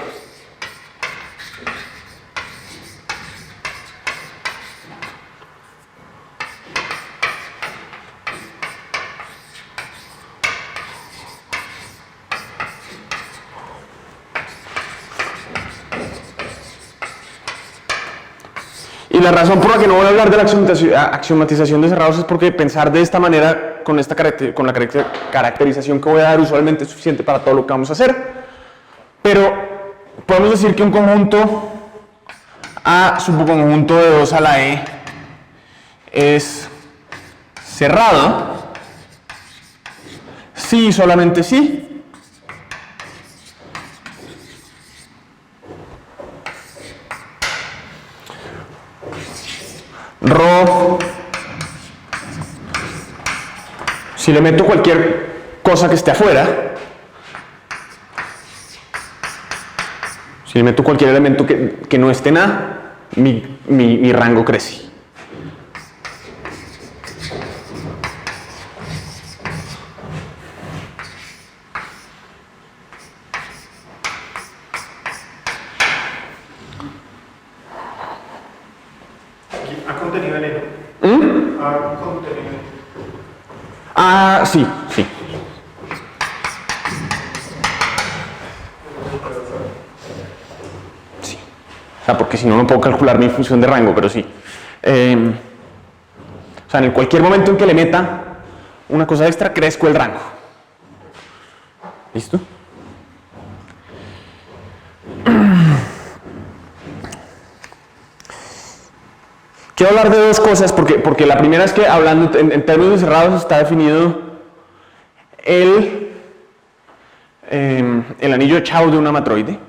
Y la razón por la que no voy a hablar de la axiomatización de cerrados es porque pensar de esta manera, con la caracterización que voy a dar, usualmente es suficiente para todo lo que vamos a hacer. Pero podemos decir que un conjunto A subconjunto de 2 a la E es cerrado si y solamente si ρ, si le meto cualquier cosa que esté afuera, si le meto cualquier elemento que no esté en A, mi rango crece. ¿Ha contenido en ello? ¿Ha contenido en ello? Ah, sí, sí. Sí. O sea, porque si no, no puedo calcular mi función de rango, pero sí. O sea, en cualquier momento en que le meta una cosa extra, crezco el rango. ¿Listo? Quiero hablar de dos cosas, porque la primera es que hablando en términos de cerrados está definido el anillo de Chow de una matroide,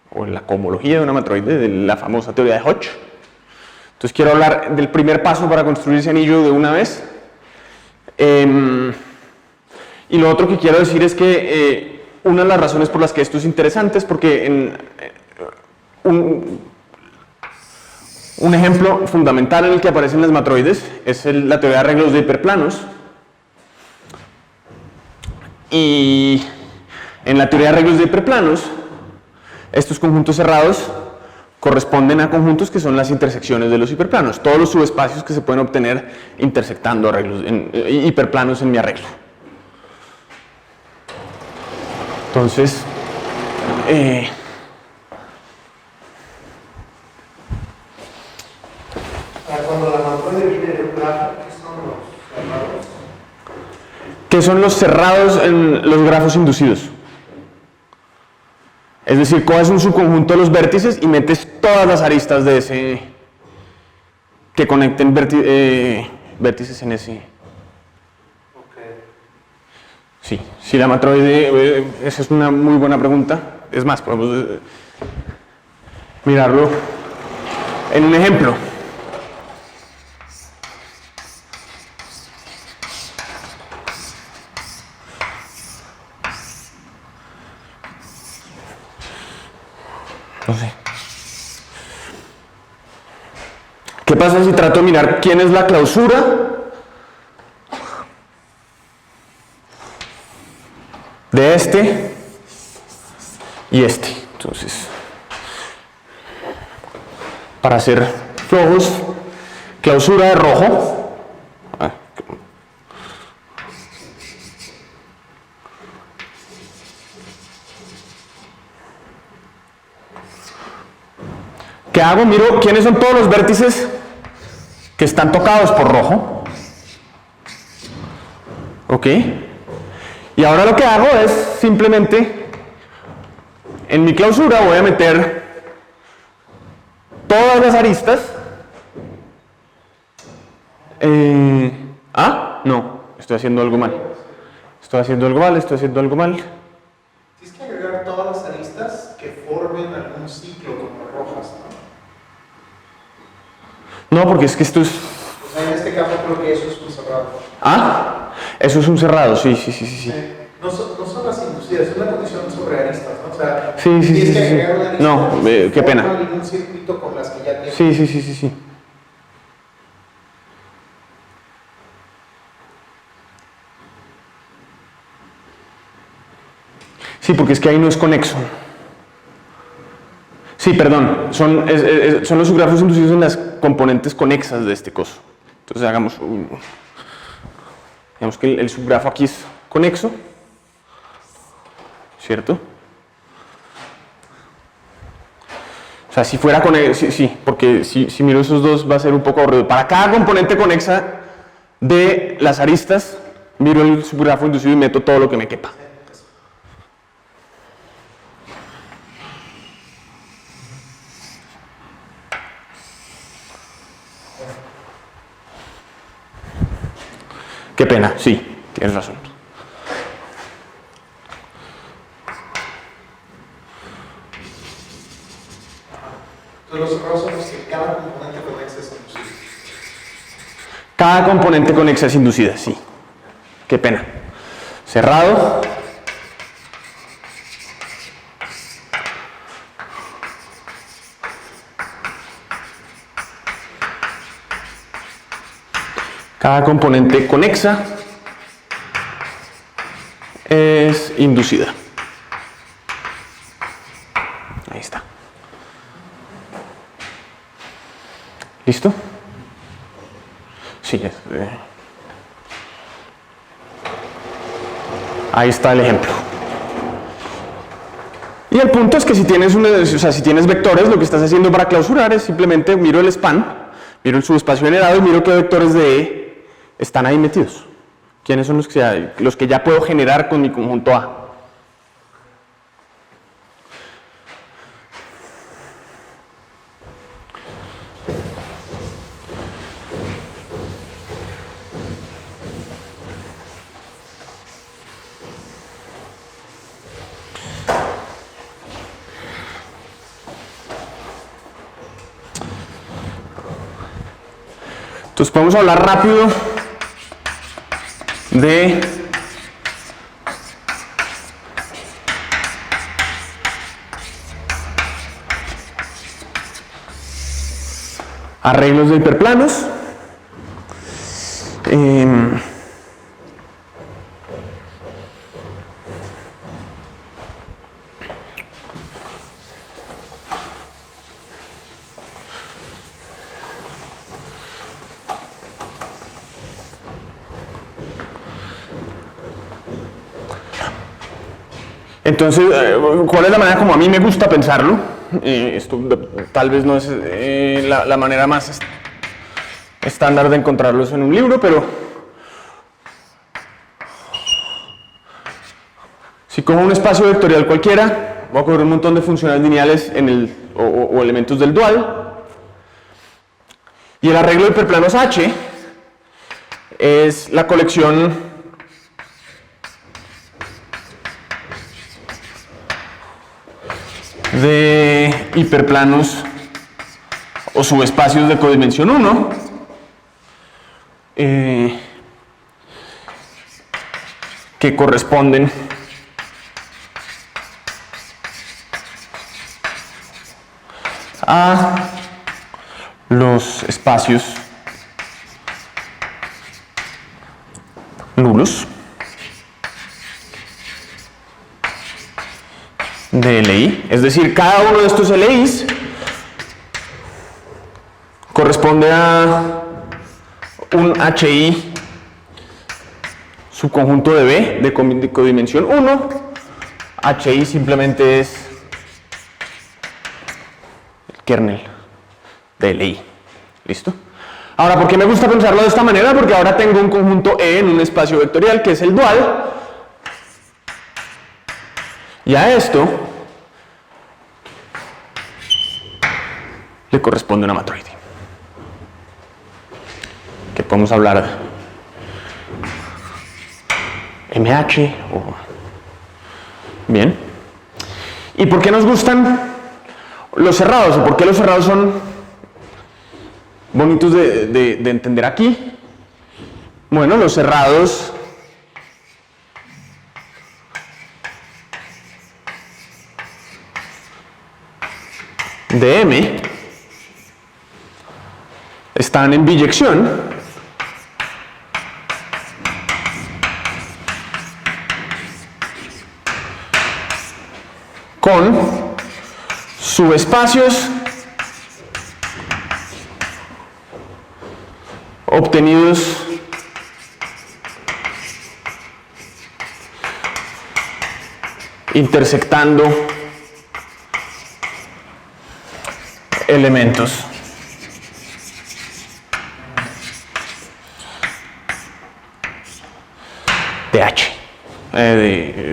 o la cohomología de una matroide, de la famosa teoría de Hodge. Entonces quiero hablar del primer paso para construir ese anillo de una vez. Y lo otro que quiero decir es que una de las razones por las que esto es interesante es porque un ejemplo fundamental en el que aparecen las matroides es la teoría de arreglos de hiperplanos. Y en la teoría de arreglos de hiperplanos, estos conjuntos cerrados corresponden a conjuntos que son las intersecciones de los hiperplanos, todos los subespacios que se pueden obtener intersectando hiperplanos en mi arreglo. Entonces, Cuando la matroide viene de un grafo, ¿qué son los cerrados? ¿qué son los cerrados en los grafos inducidos? Es decir, coges un subconjunto de los vértices y metes todas las aristas de ese que conecten vértices en ese. Sí, si la matroide, esa es una muy buena pregunta. Es más, podemos mirarlo en un ejemplo. No sé. ¿Qué pasa si trato de mirar quién es la clausura? De este y este. Entonces, para hacer flojos, clausura de rojo. ¿Qué hago? Miro quiénes son todos los vértices que están tocados por rojo. ¿Ok? Y ahora lo que hago es simplemente, en mi clausura voy a meter todas las aristas. No, estoy haciendo algo mal. Estoy haciendo algo mal. Tienes que agregar todas las aristas que formen algún ciclo como rojas, ¿no? No, porque es que esto es... O sea, en este caso creo que eso es un cerrado. Eso es un cerrado, sí. No son las inducidas, es una condición sobre aristas, ¿no? O sea, Sí. tienes que agregar una arista. No, qué pena. Forman un circuito con las que ya tienes. Sí. Sí, porque es que ahí no es conexo. Sí, perdón, son los subgrafos inducidos en las componentes conexas de este coso. Entonces digamos que el subgrafo aquí es conexo, ¿cierto? O sea, si fuera conexo, sí, porque si miro esos dos va a ser un poco aburrido. Para cada componente conexa de las aristas, miro el subgrafo inducido y meto todo lo que me quepa. Qué pena, sí, tienes razón. Entonces los cerrados son los que cada componente conexa es inducido. Cada componente conexa es inducida, sí. Qué pena. Cerrado. Cada componente conexa es inducida. Ahí está. ¿Listo? Sí. Ahí está el ejemplo. Y el punto es que si tienes si tienes vectores, lo que estás haciendo para clausurar es simplemente miro el span, miro el subespacio generado y miro qué vectores de E están ahí metidos. ¿Quiénes son los que ya puedo generar con mi conjunto A? Entonces podemos hablar rápido de arreglos de hiperplanos. Entonces, ¿cuál es la manera como a mí me gusta pensarlo? Esto tal vez no es la manera más estándar de encontrarlos en un libro, pero si cojo un espacio vectorial cualquiera, voy a coger un montón de funciones lineales o elementos del dual, y el arreglo de hiperplanos H es la colección de hiperplanos o subespacios de codimensión 1 que corresponden a los espacios nulos de LI, es decir, cada uno de estos LIs corresponde a un HI subconjunto de B de codimensión 1. HI simplemente es el kernel de LI. ¿Listo? Ahora, ¿por qué me gusta pensarlo de esta manera? Porque ahora tengo un conjunto E en un espacio vectorial que es el dual. Y a esto le corresponde una matroide. Que podemos hablar MH o... Bien. ¿Y por qué nos gustan los cerrados? ¿O por qué los cerrados son bonitos de entender aquí? Bueno, los cerrados de M están en biyección con subespacios obtenidos intersectando elementos de H,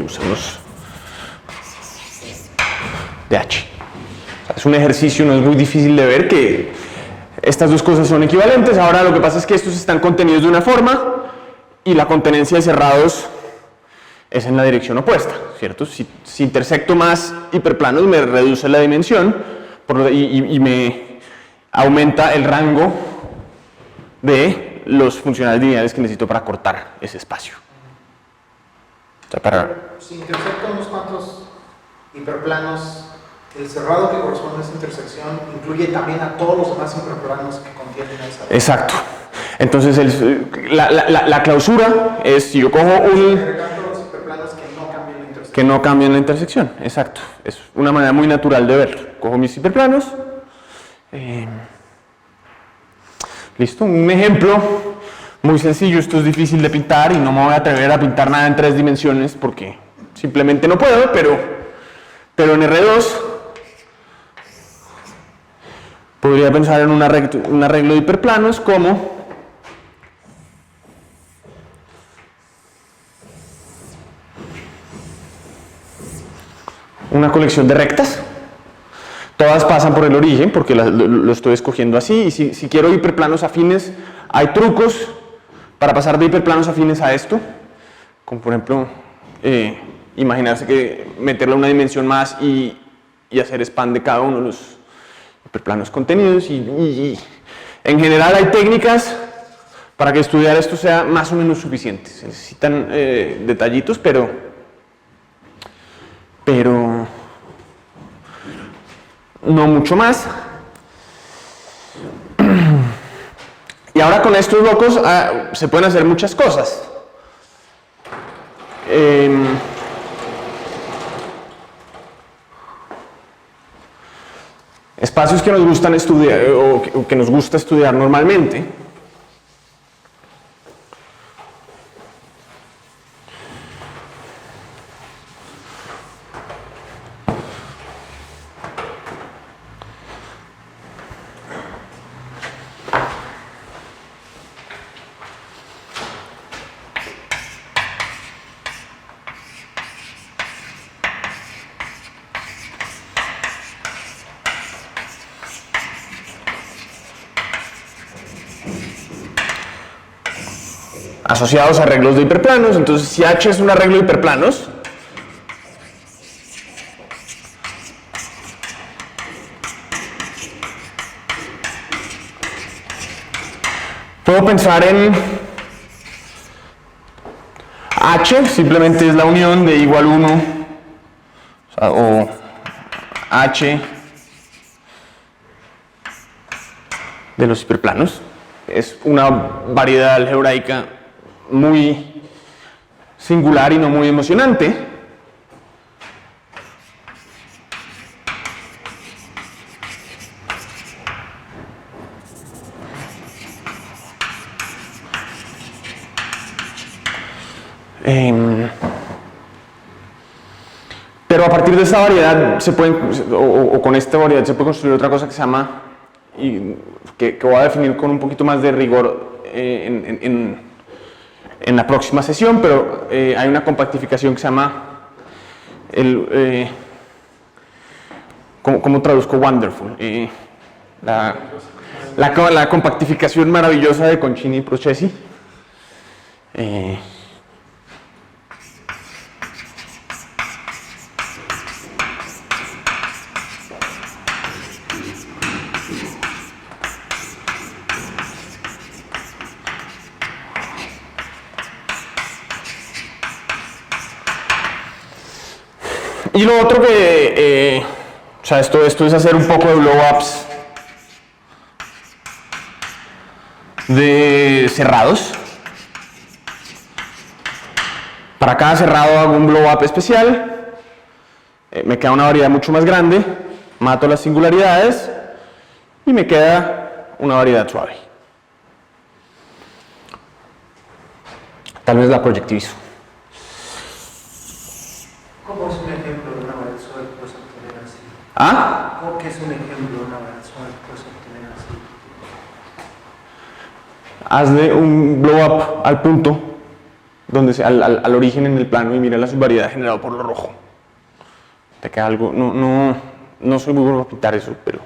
usamos de H. O sea, es un ejercicio, no es muy difícil de ver que estas dos cosas son equivalentes. Ahora lo que pasa es que estos están contenidos de una forma y la contenencia de cerrados es en la dirección opuesta, ¿cierto? Si intersecto más hiperplanos me reduce la dimensión y me aumenta el rango de los funcionales lineales que necesito para cortar ese espacio. O sea, Si intersecto unos cuantos hiperplanos, el cerrado que corresponde a esa intersección incluye también a todos los demás hiperplanos que contienen esa. Exacto. Entonces la clausura es si yo cojo los hiperplanos que no cambian la intersección. Exacto. Es una manera muy natural de verlo. Cojo mis hiperplanos. Listo. Un ejemplo muy sencillo. Esto es difícil de pintar y no me voy a atrever a pintar nada en 3 dimensiones porque simplemente no puedo, pero en R2 podría pensar en un arreglo de hiperplanos como una colección de rectas. Todas pasan por el origen porque lo estoy escogiendo así. Y si quiero hiperplanos afines, hay trucos para pasar de hiperplanos afines a esto. Como por ejemplo, imaginarse que meterle una dimensión más y hacer span de cada uno de los hiperplanos contenidos. Y en general hay técnicas para que estudiar esto sea más o menos suficiente. Se necesitan detallitos, pero no mucho más. Y ahora con estos locos se pueden hacer muchas cosas. Espacios que nos gustan estudiar o que nos gusta estudiar normalmente. Asociados a arreglos de hiperplanos. Entonces, si H es un arreglo de hiperplanos, puedo pensar en H, simplemente es la unión de igual 1, o H de los hiperplanos. Es una variedad algebraica muy singular y no muy emocionante. Pero a partir de esta variedad se pueden, o con esta variedad se puede construir otra cosa que se llama, y que voy a definir con un poquito más de rigor en la próxima sesión, pero hay una compactificación que se llama, ¿cómo traduzco wonderful? La compactificación maravillosa de Concini y Procesi. Y lo otro que, o sea, esto es hacer un poco de blow-ups de cerrados. Para cada cerrado hago un blow-up especial, me queda una variedad mucho más grande, mato las singularidades y me queda una variedad suave. Tal vez la proyectivizo. ¿Cómo es un ejemplo de una variedad suave que puedes obtener así? ¿Ah? ¿Cómo que es un ejemplo de una variedad suave que puedes obtener así? Hazle un blow-up al punto, al origen en el plano, y mira la subvariedad generada por lo rojo. Te queda algo, no soy muy bueno para pintar eso, pero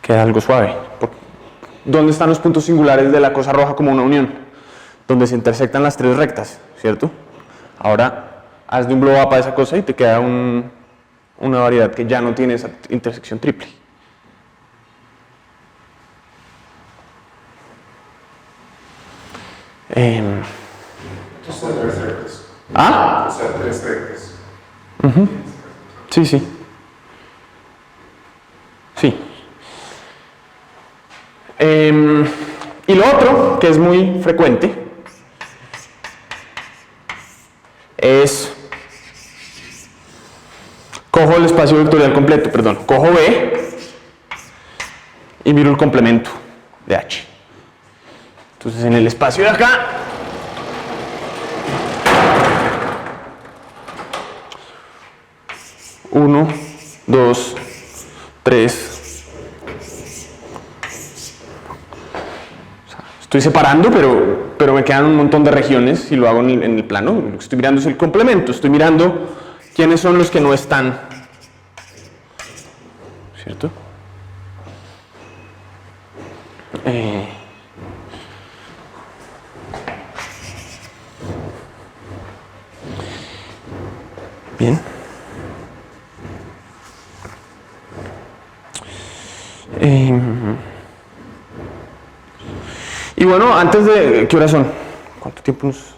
queda algo suave. ¿Dónde están los puntos singulares de la cosa roja como una unión? Donde se intersectan las tres rectas, ¿cierto? Ahora, hazle un blow-up a esa cosa y te queda una variedad que ya no tiene esa intersección triple. O sea, tres rectas. ¿Ah? O sea, tres rectas. Sí, sí. Sí. Y lo otro, que es muy frecuente, es, cojo el espacio vectorial completo, perdón, cojo B y miro el complemento de H. Entonces en el espacio de acá, uno, dos, tres. Estoy separando, pero me quedan un montón de regiones y lo hago en el plano. Lo que estoy mirando es el complemento. Estoy mirando quiénes son los que no están. ¿Cierto? Bien. Y bueno, antes de... ¿Qué horas son? ¿Cuánto tiempo nos...?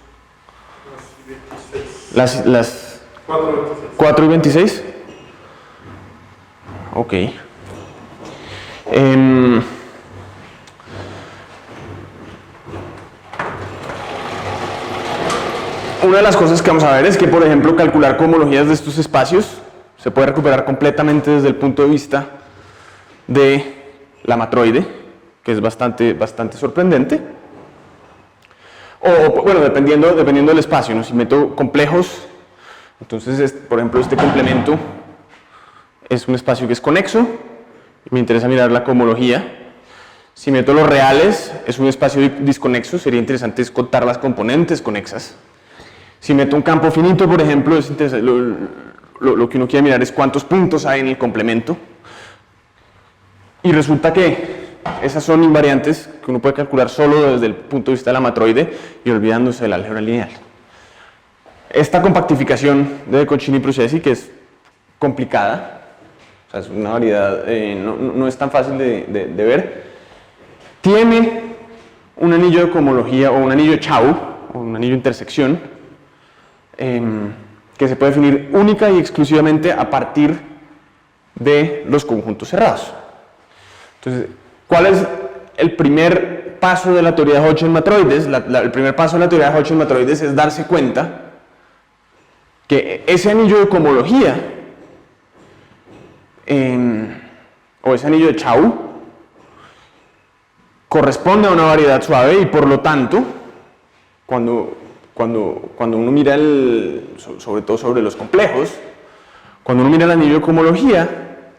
Las 4:26. Ok. Una de las cosas que vamos a ver es que, por ejemplo, calcular cohomologías de estos espacios se puede recuperar completamente desde el punto de vista de la matroide, que es bastante sorprendente. O, bueno, dependiendo del espacio, ¿no? Si meto complejos, entonces, por ejemplo, este complemento es un espacio que es conexo, y me interesa mirar la cohomología. Si meto los reales, es un espacio disconexo, sería interesante contar las componentes conexas. Si meto un campo finito, por ejemplo, es interesante, lo que uno quiere mirar es cuántos puntos hay en el complemento. Y resulta que esas son invariantes que uno puede calcular solo desde el punto de vista de la matroide y olvidándose del álgebra lineal. Esta compactificación de Concini y Procesi, que es complicada, o sea, es una variedad, no es tan fácil de ver, tiene un anillo de cohomología o un anillo de Chow, o un anillo de intersección, que se puede definir única y exclusivamente a partir de los conjuntos cerrados. Entonces, ¿cuál es el primer paso de la teoría de Hodge en matroides? El primer paso de la teoría de Hodge en matroides es darse cuenta que ese anillo de cohomología o ese anillo de Chow corresponde a una variedad suave y por lo tanto cuando uno mira sobre todo sobre los complejos, cuando uno mira el anillo de cohomología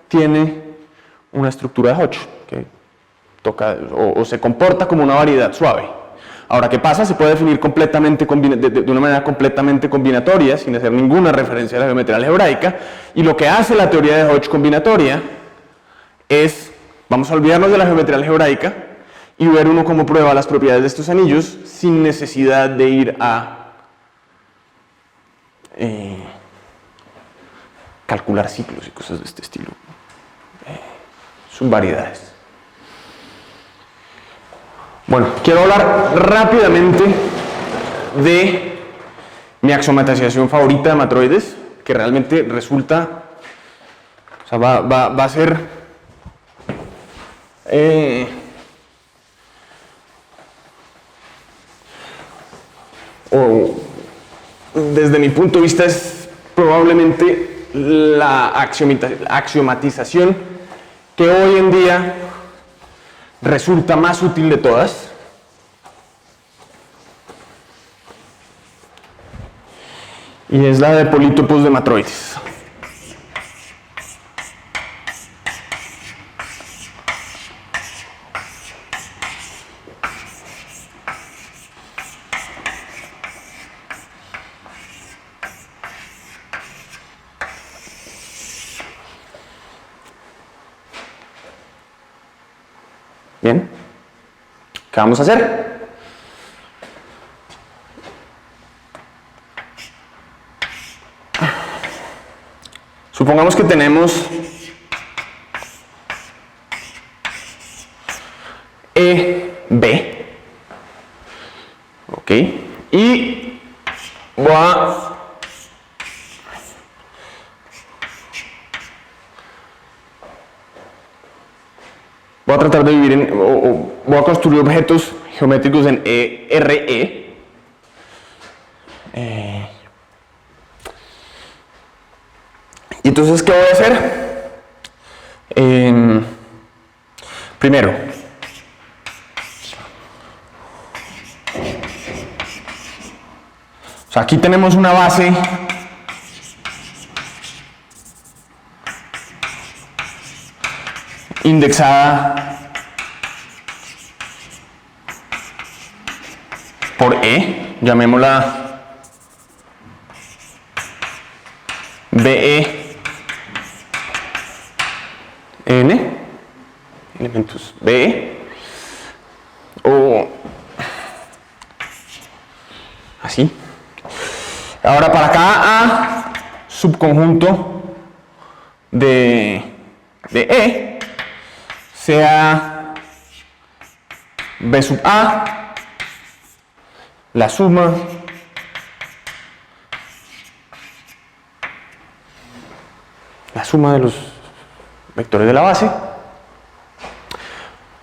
tiene una estructura de Hodge que toca o se comporta como una variedad suave. Ahora, ¿qué pasa? Se puede definir completamente de una manera completamente combinatoria, sin hacer ninguna referencia a la geometría algebraica, y lo que hace la teoría de Hodge combinatoria es, vamos a olvidarnos de la geometría algebraica y ver uno cómo prueba las propiedades de estos anillos sin necesidad de ir a calcular ciclos y cosas de este estilo. Son variedades. Bueno, quiero hablar rápidamente de mi axiomatización favorita de matroides, que realmente resulta, o sea, va a ser desde mi punto de vista es probablemente la axiomatización que hoy en día resulta más útil de todas. Y es la de polítopos de matroides. Bien, ¿qué vamos a hacer? Supongamos que tenemos EB, ok, y voy a tratar de vivir voy a construir objetos geométricos en RE. Y entonces, ¿qué voy a hacer? Primero, o sea, aquí tenemos una base indexada por llamémosla BE N, elementos BE, o así. Ahora para cada subconjunto de E, sea B sub A, la suma de los vectores de la base.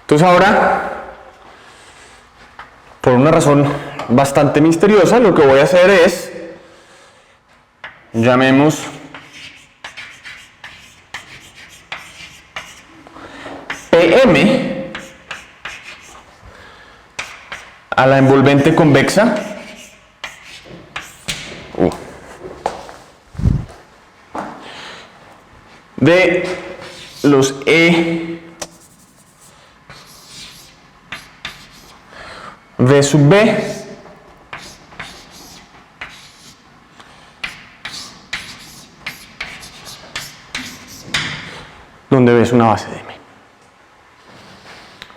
Entonces ahora, por una razón bastante misteriosa, lo que voy a hacer es, llamemos PM a la envolvente convexa de los V sub B donde B es una base de M.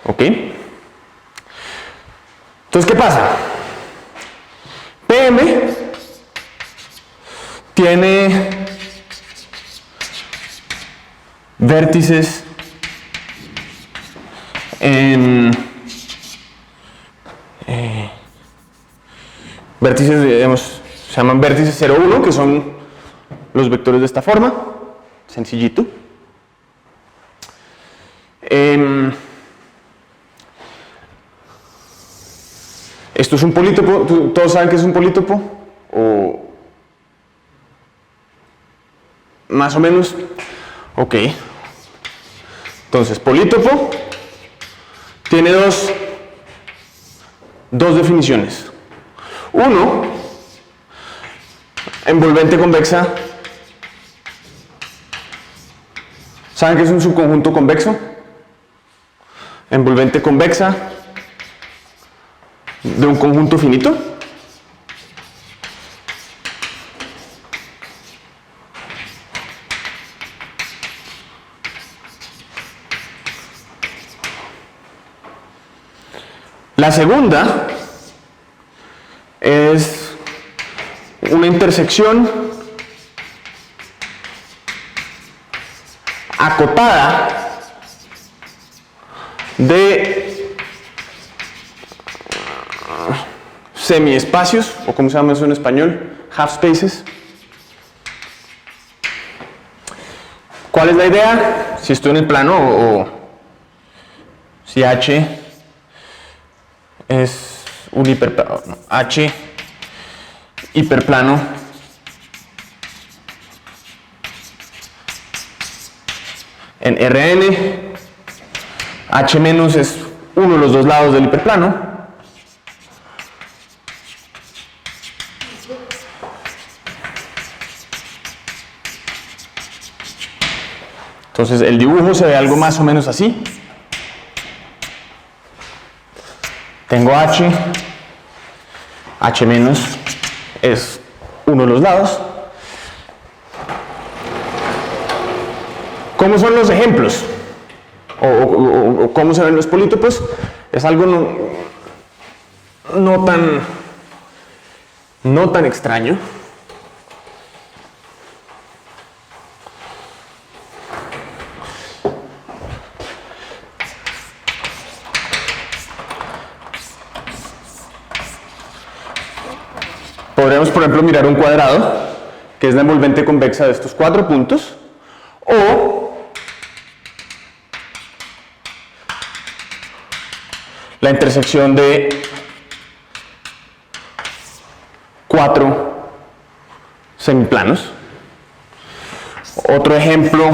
¿Ok? Entonces, ¿qué pasa? PM tiene vértices en vértices, digamos, se llaman vértices 0, 1, que son los vectores de esta forma, sencillito. Esto es un polítopo. ¿Todos saben qué es un polítopo? ¿O más o menos? Ok. Entonces, polítopo tiene dos definiciones. Uno, envolvente convexa. ¿Saben qué es un subconjunto convexo? Envolvente convexa de un conjunto finito. La segunda es una intersección acotada de semiespacios, o como se llama eso en español, half spaces. ¿Cuál es la idea? Si estoy en el plano o si H es un H hiperplano en Rn, H menos es uno de los dos lados del hiperplano. Entonces el dibujo se ve algo más o menos así. Tengo H menos es uno de los lados. ¿Cómo son los ejemplos? ¿O cómo se ven los polítopos? Es algo no tan extraño. Podríamos, por ejemplo, mirar un cuadrado, que es la envolvente convexa de estos 4 puntos, o la intersección de 4 semiplanos. Otro ejemplo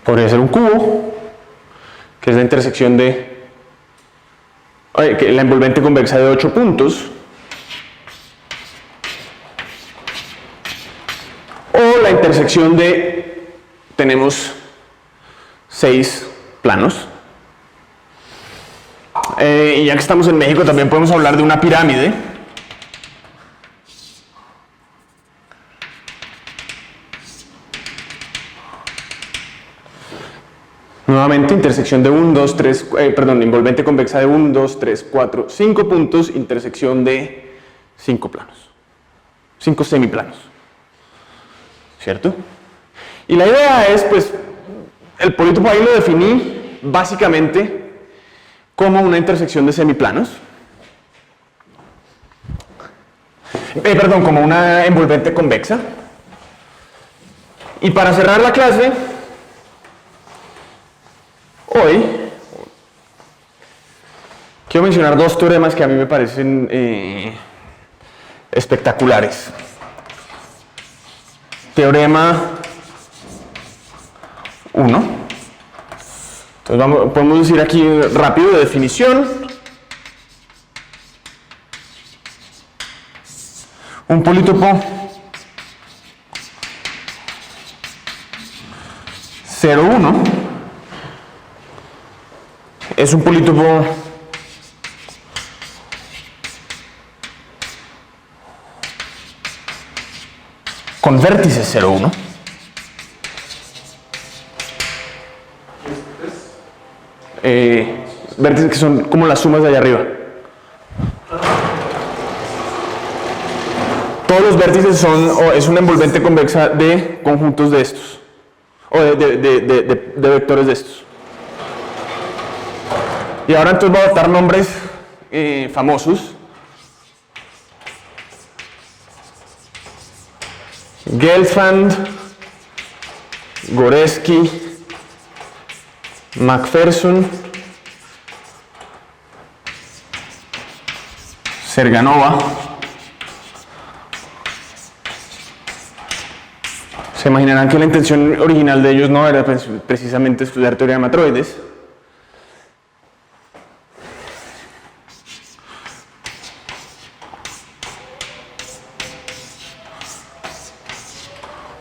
podría ser un cubo, que es la intersección de la envolvente convexa de 8 puntos, o la intersección de, tenemos 6 planos. Y ya que estamos en México, también podemos hablar de una pirámide. Nuevamente, intersección de 1, 2, 3, envolvente convexa de 1, 2, 3, 4, 5 puntos, intersección de 5 planos, 5 semiplanos, ¿cierto? Y la idea es, pues, el polítopo ahí lo definí básicamente como una intersección de semiplanos, como una envolvente convexa. Y para cerrar la clase, hoy quiero mencionar 2 teoremas que a mí me parecen espectaculares. Teorema 1. Entonces podemos decir aquí rápido de definición. Un polítopo 0, 1 es un polítopo con vértices 0, 1. Vértices que son como las sumas de allá arriba. Todos los vértices es una envolvente convexa de conjuntos de estos, o de vectores de estos. Y ahora entonces voy a adoptar nombres famosos. Gelfand, Goreski, McPherson, Serganova. Se imaginarán que la intención original de ellos no era precisamente estudiar teoría de matroides.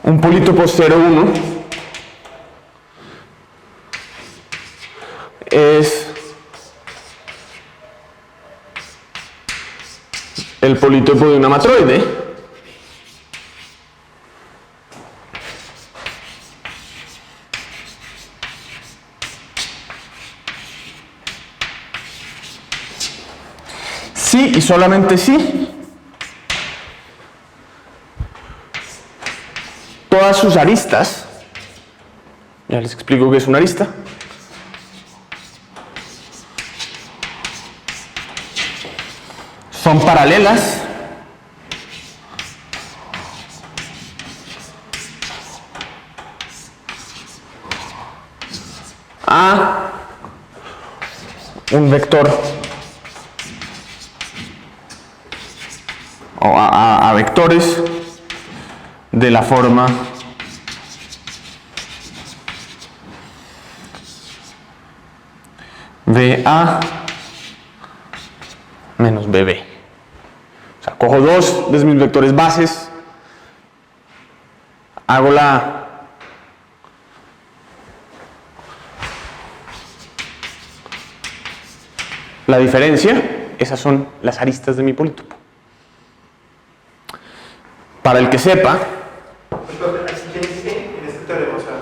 Un polítopo 0,1 es el polítopo de una matroide. Sí y solamente sí. Todas sus aristas, ya les explico qué es una arista, son paralelas a un vector o a vectores de la forma VA menos BB. O sea, cojo dos de mis vectores bases, hago la diferencia, esas son las aristas de mi polítopo. Para el que sepa, Entonces, ¿aquí tienes E en este teorema? O sea,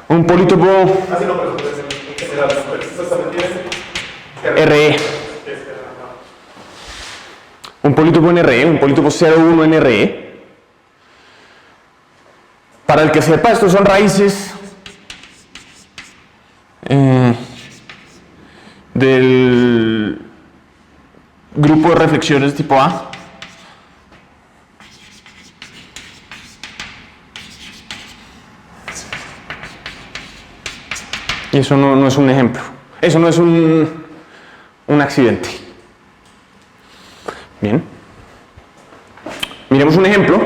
un polítopo así no, pero en general, ¿no? También tiene RE. Un polítopo en RE, un polítopo 0,1 en RE. Para el que sepa, estos son raíces del grupo de reflexiones tipo A. Y eso no es un ejemplo. Eso no es un accidente. Bien. Miremos un ejemplo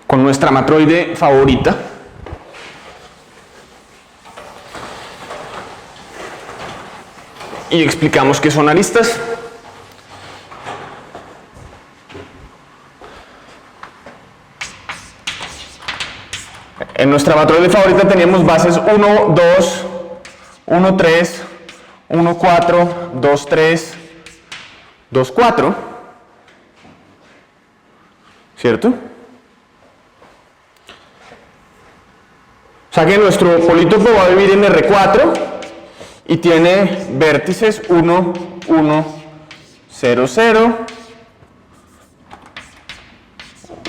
con nuestra matroide favorita. Y explicamos qué son aristas. En nuestra matroide favorita teníamos bases 1, 2, 1, 3, 1, 4, 2, 3, 2, 4. ¿Cierto? O sea que nuestro polítopo va a vivir en R4 y tiene vértices 1, 1, 0, 0,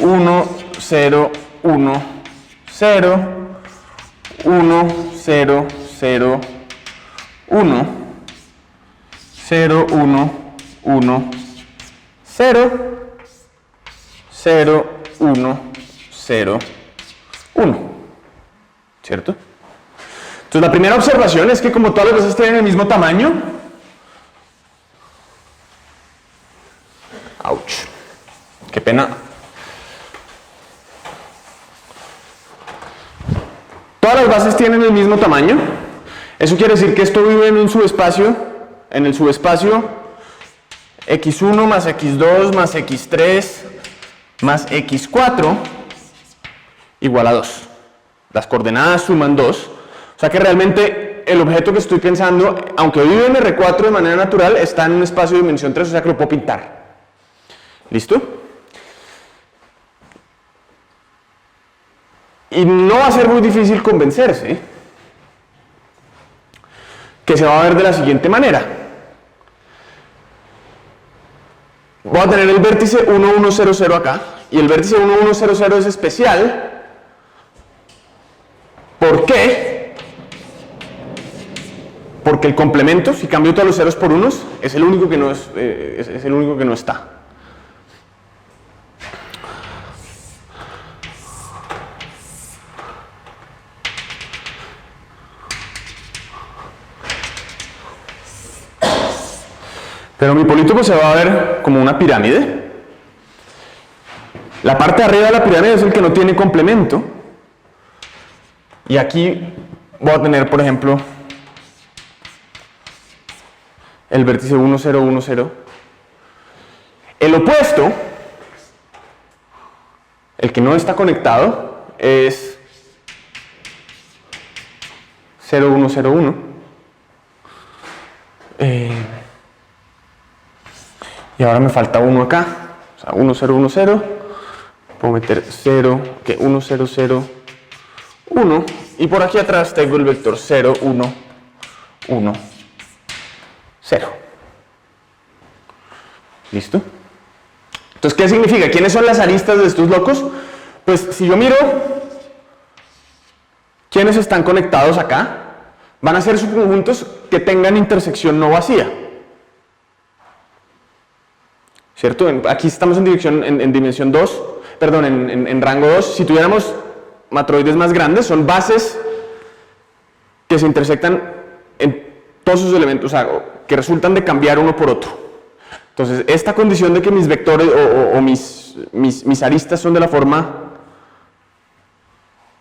1, 0, 1, 0, 1, 0, 0, 1, 0, 1, 1, 0, 0, 1, 0, 1. ¿Cierto? Entonces la primera observación es que como todas las bases tienen el mismo tamaño, ouch, qué pena. Todas las bases tienen el mismo tamaño. Eso quiere decir que esto vive en un subespacio, en el subespacio x1 más x2 más x3 más x4 igual a 2. Las coordenadas suman 2. O sea que realmente el objeto que estoy pensando, aunque vive en R4 de manera natural, está en un espacio de dimensión 3, o sea que lo puedo pintar. ¿Listo? Y no va a ser muy difícil convencerse que se va a ver de la siguiente manera. Voy a tener el vértice 1, 1, 0, 0 acá, y el vértice 1, 1, 0, 0 es especial. ¿Por qué? porque el complemento, si cambio todos los ceros por unos, es el único que no, es el único que no está. Pero mi polítopo se va a ver como una pirámide. La parte de arriba de la pirámide es el que no tiene complemento. Y aquí voy a tener, por ejemplo, el vértice 1, 0, 1, 0. El opuesto, el que no está conectado, es 0, 1, 0, 1. Y ahora me falta 1 acá. O sea, 1, 0, 1, 0. Puedo meter 0, 1, 0, 0, 1. Y por aquí atrás tengo el vector 0, 1, 1, 0. ¿Listo? Entonces, ¿qué significa? ¿Quiénes son las aristas de estos locos? Pues si yo miro quiénes están conectados acá, van a ser subconjuntos que tengan intersección no vacía. ¿Cierto? Aquí estamos en dimensión 2, perdón, en rango 2. Si tuviéramos matroides más grandes, son bases que se intersectan en todos sus elementos, o sea, que resultan de cambiar uno por otro. Entonces, esta condición de que mis vectores o mis aristas son de la forma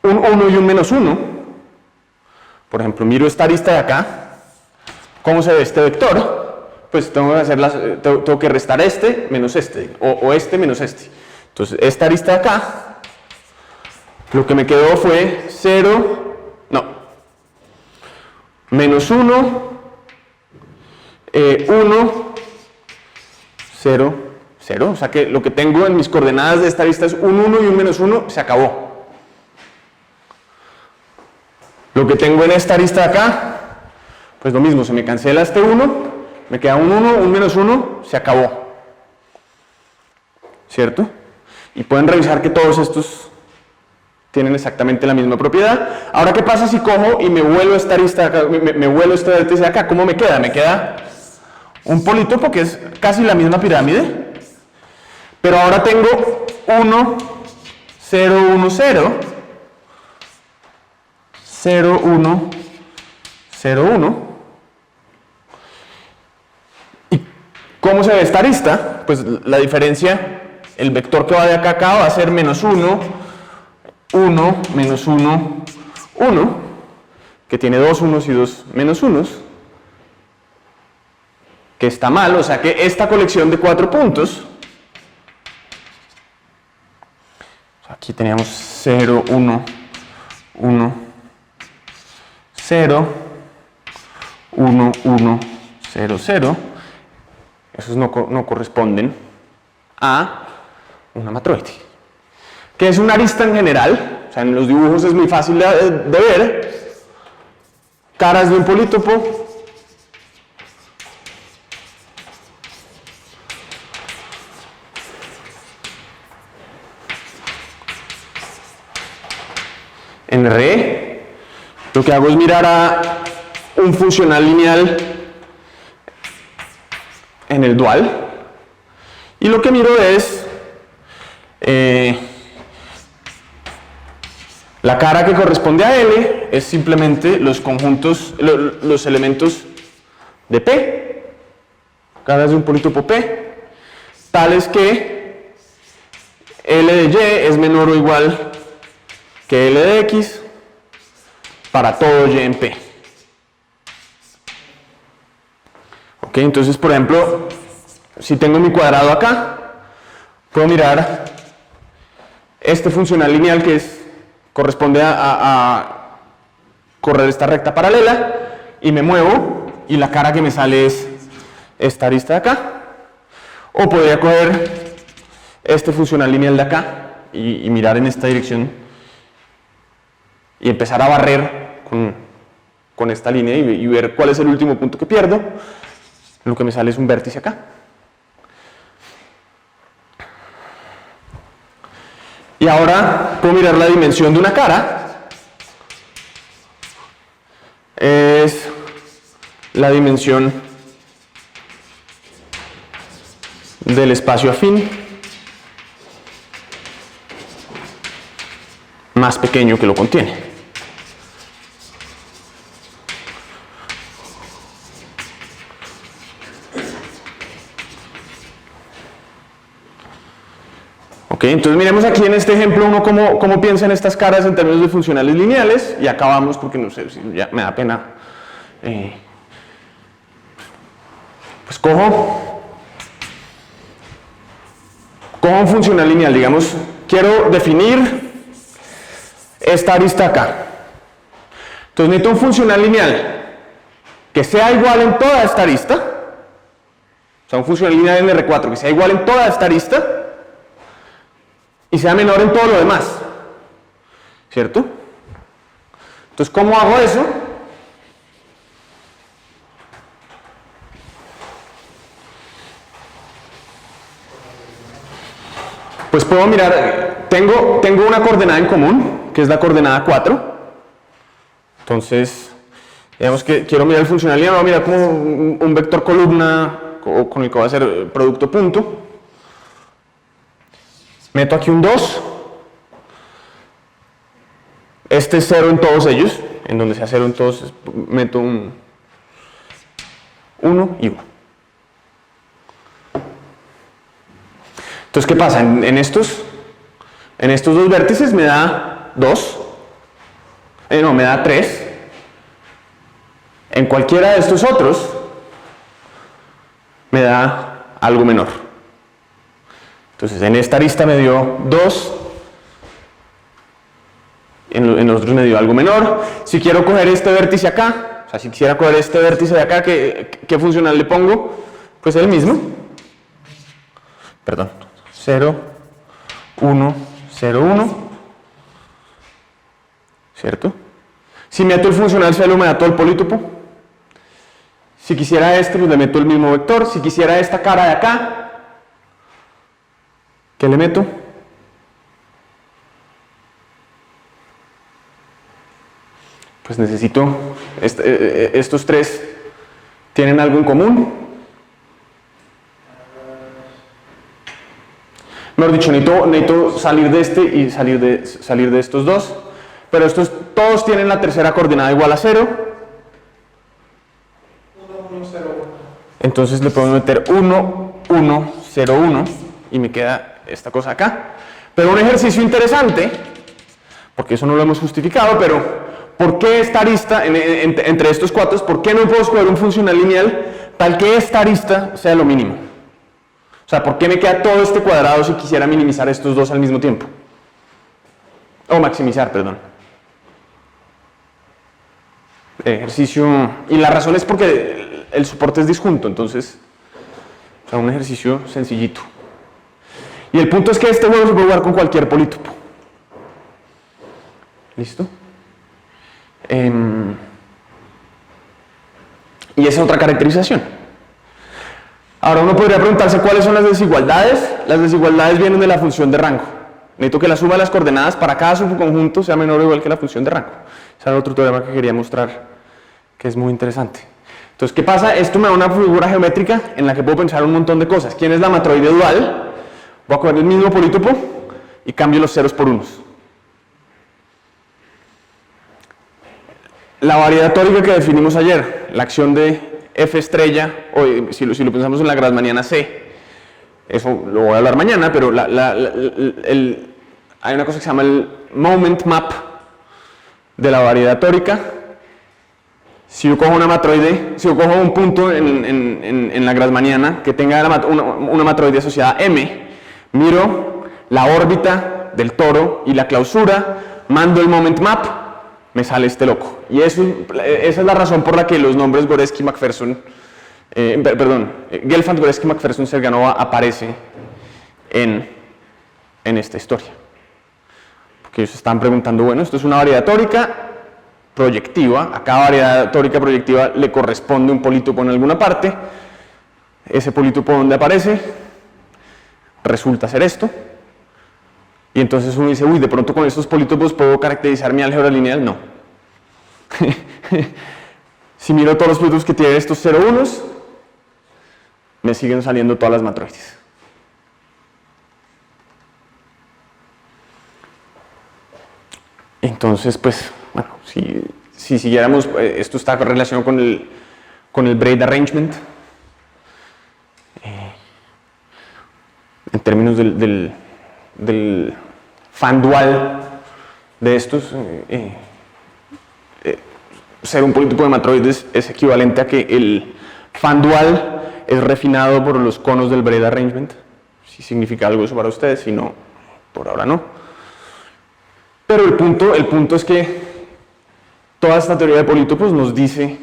un 1 y un menos 1, por ejemplo, miro esta arista de acá, ¿cómo se ve este vector? Pues tengo que restar este menos este, o este menos este. Entonces, esta arista de acá, lo que me quedó fue 0, no, menos 1, 1, 0, 0. O sea que lo que tengo en mis coordenadas de esta arista es un 1 y un menos 1, se acabó. Lo que tengo en esta arista de acá, pues lo mismo, se me cancela este 1. Me queda un 1, un menos 1, se acabó. ¿Cierto? Y pueden revisar que todos estos tienen exactamente la misma propiedad. Ahora, ¿qué pasa si cojo y me vuelo esta arista acá, me vuelo este vértice de acá? ¿Cómo me queda? Me queda un polítopo que es casi la misma pirámide, pero ahora tengo 1, 0, 1, 0, 0, 1, 0, 1. ¿Cómo se ve esta arista? Pues la diferencia, el vector que va de acá a acá va a ser menos 1, 1, menos 1, 1, que tiene dos unos y dos menos unos, que está mal, o sea que esta colección de 4 puntos, aquí teníamos 0, 1, 1, 0, 1, 1, 0, 0, esos no corresponden a una matroide. ¿Qué es una arista en general? O sea, en los dibujos es muy fácil de ver. Caras de un polítopo. En re, lo que hago es mirar a un funcional lineal en el dual, y lo que miro es la cara que corresponde a L es simplemente los conjuntos, los elementos de P, caras de un polítopo P, tales que L de Y es menor o igual que L de X para todo Y en P. Ok, entonces, por ejemplo, si tengo mi cuadrado acá, puedo mirar este funcional lineal que corresponde a correr esta recta paralela, y me muevo, y la cara que me sale es esta arista de acá. O podría coger este funcional lineal de acá y mirar en esta dirección y empezar a barrer con esta línea y ver cuál es el último punto que pierdo. Lo que me sale es un vértice acá. Y ahora puedo mirar la dimensión de una cara. Es la dimensión del espacio afín más pequeño que lo contiene. Ok, entonces miremos aquí en este ejemplo uno cómo piensa en estas caras en términos de funcionales lineales, y acabamos porque no sé, ya me da pena. Pues cojo un funcional lineal, digamos, quiero definir esta arista acá. Entonces necesito un funcional lineal que sea igual en toda esta arista, o sea, un funcional lineal en R4 que sea igual en toda esta arista y sea menor en todo lo demás, ¿cierto? Entonces, ¿cómo hago eso? Pues puedo mirar, tengo una coordenada en común, que es la coordenada 4. Entonces, digamos que quiero mirar el funcional lineal, voy a mirar como un vector columna con el que voy a hacer producto punto. Meto aquí un 2. Este es 0 en todos ellos, en donde sea 0 en todos, meto un 1 y 1. Entonces, ¿qué pasa? En estos dos vértices me da 2, no, me da 3. En cualquiera de estos otros me da algo menor. Entonces, en esta arista me dio 2, en los otros me dio algo menor. Si quiero coger este vértice acá, o sea, si quisiera coger este vértice de acá, ¿qué funcional le pongo? Pues el mismo. Perdón. 0, 1, 0, 1. ¿Cierto? Si meto el funcional celo me da todo el polítopo. Si quisiera este, pues le meto el mismo vector. Si quisiera esta cara de acá, ¿qué le meto? Pues necesito, estos tres tienen algo en común. Mejor dicho, necesito salir de este y salir de estos dos. Pero estos todos tienen la tercera coordenada igual a 0. 1, 1, 0, 1. Entonces le puedo meter 1, 1, 0, 1 y me queda esta cosa acá. Pero un ejercicio interesante, porque eso no lo hemos justificado, pero ¿por qué esta arista, entre estos cuatro, por qué no puedo escoger un funcional lineal tal que esta arista sea lo mínimo? O sea, ¿por qué me queda todo este cuadrado si quisiera minimizar estos dos al mismo tiempo? O maximizar, perdón. Ejercicio, y la razón es porque el soporte es disjunto, entonces, o sea, un ejercicio sencillito. Y el punto es que este juego se puede jugar con cualquier polítopo. ¿Listo? Y esa es otra caracterización. Ahora uno podría preguntarse cuáles son las desigualdades. Las desigualdades vienen de la función de rango. Necesito que la suma de las coordenadas para cada subconjunto sea menor o igual que la función de rango. Ese era otro teorema que quería mostrar, que es muy interesante. Entonces, ¿qué pasa? Esto me da una figura geométrica en la que puedo pensar un montón de cosas. ¿Quién es la matroide dual? Voy a coger el mismo polítopo y cambio los ceros por unos. La variedad tórica que definimos ayer, la acción de F estrella, o si lo pensamos en la grassmanniana C, eso lo voy a hablar mañana, pero hay una cosa que se llama el moment map de la variedad tórica. Si yo cojo una matroide, si yo cojo un punto en la grassmanniana que tenga una matroide asociada a M, miro la órbita del toro y la clausura, mando el moment map, me sale este loco. Y esa es la razón por la que los nombres Goreski, McPherson, Gelfand, Goreski, McPherson, Serganova aparece en esta historia. Porque ellos están preguntando, bueno, esto es una variedad tórica proyectiva, a cada variedad tórica proyectiva le corresponde un polítopo en alguna parte, ese polítopo donde aparece resulta ser esto, y entonces uno dice, uy, de pronto con estos polítopos puedo caracterizar mi álgebra lineal. No. Si miro todos los polítopos que tienen estos 0, 1, me siguen saliendo todas las matroides. Entonces, pues, bueno, si siguiéramos, esto está relacionado con el braid arrangement, en términos del fan dual de estos, ser un polítopo de matroides es equivalente a que el fan dual es refinado por los conos del braid arrangement. Si significa algo eso para ustedes, si no, por ahora no. Pero el punto es que toda esta teoría de polítopos nos dice,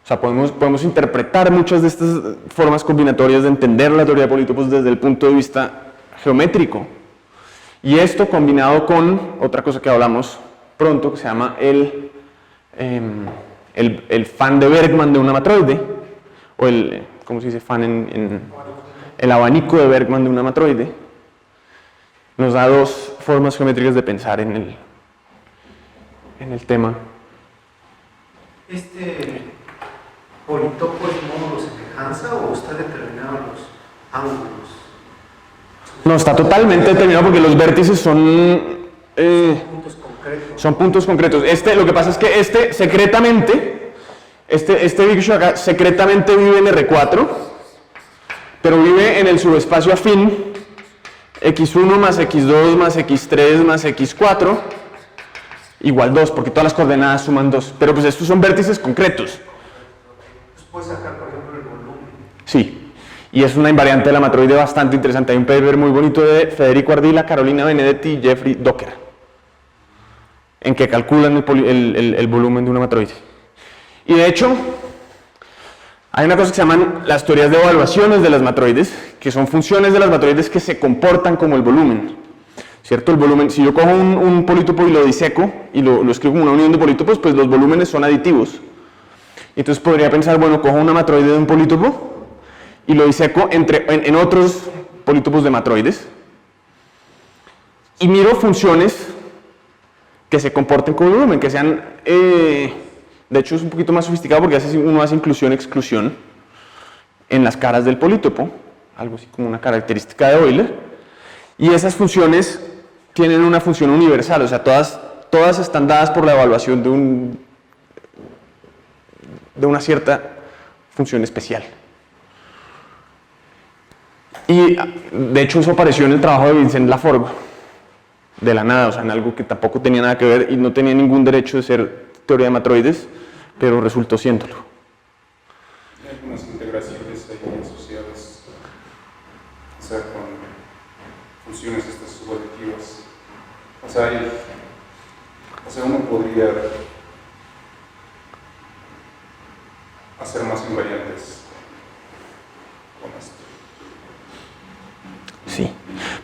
o sea, podemos interpretar muchas de estas formas combinatorias de entender la teoría de polítopos desde el punto de vista geométrico. Y esto combinado con otra cosa que hablamos pronto, que se llama el fan de Bergman de una matroide, o ¿cómo se dice fan el abanico de Bergman de una matroide, nos da dos formas geométricas de pensar en el tema. ¿Este polítopo es módulo semejanza o está determinado los ángulos? No, está totalmente determinado porque los vértices son Puntos concretos. son puntos concretos. Lo que pasa es que secretamente, este bicho acá secretamente vive en R4, pero vive en el subespacio afín x1 más x2 más x3 más x4 igual 2, porque todas las coordenadas suman 2. Pero pues estos son vértices concretos. Pues puedes sacar, por ejemplo, el volumen. Sí. Y es una invariante de la matroide bastante interesante. Hay un paper muy bonito de Federico Ardila, Carolina Benedetti y Jeffrey Docker, en que calculan el volumen de una matroide. Y de hecho, hay una cosa que se llaman las teorías de evaluaciones de las matroides, que son funciones de las matroides que se comportan como el volumen. ¿Cierto? El volumen, si yo cojo un polítopo y lo diseco y lo escribo como una unión de polítopos, pues los volúmenes son aditivos. Entonces podría pensar, bueno, cojo una matroide de un polítopo y lo diseco en otros polítopos de matroides y miro funciones que se comporten como volumen, que sean, de hecho es un poquito más sofisticado porque uno hace inclusión-exclusión en las caras del polítopo, algo así como una característica de Euler, y esas funciones tienen una función universal, o sea, todas están dadas por la evaluación de una cierta función especial. Y de hecho eso apareció en el trabajo de Vincent Laforgue, de la nada, o sea, en algo que tampoco tenía nada que ver y no tenía ningún derecho de ser teoría de matroides, pero resultó siéndolo. Hay algunas integraciones ahí asociadas, o sea, con funciones estas subaditivas. O sea, uno podría hacer más invariantes con esto. Sí,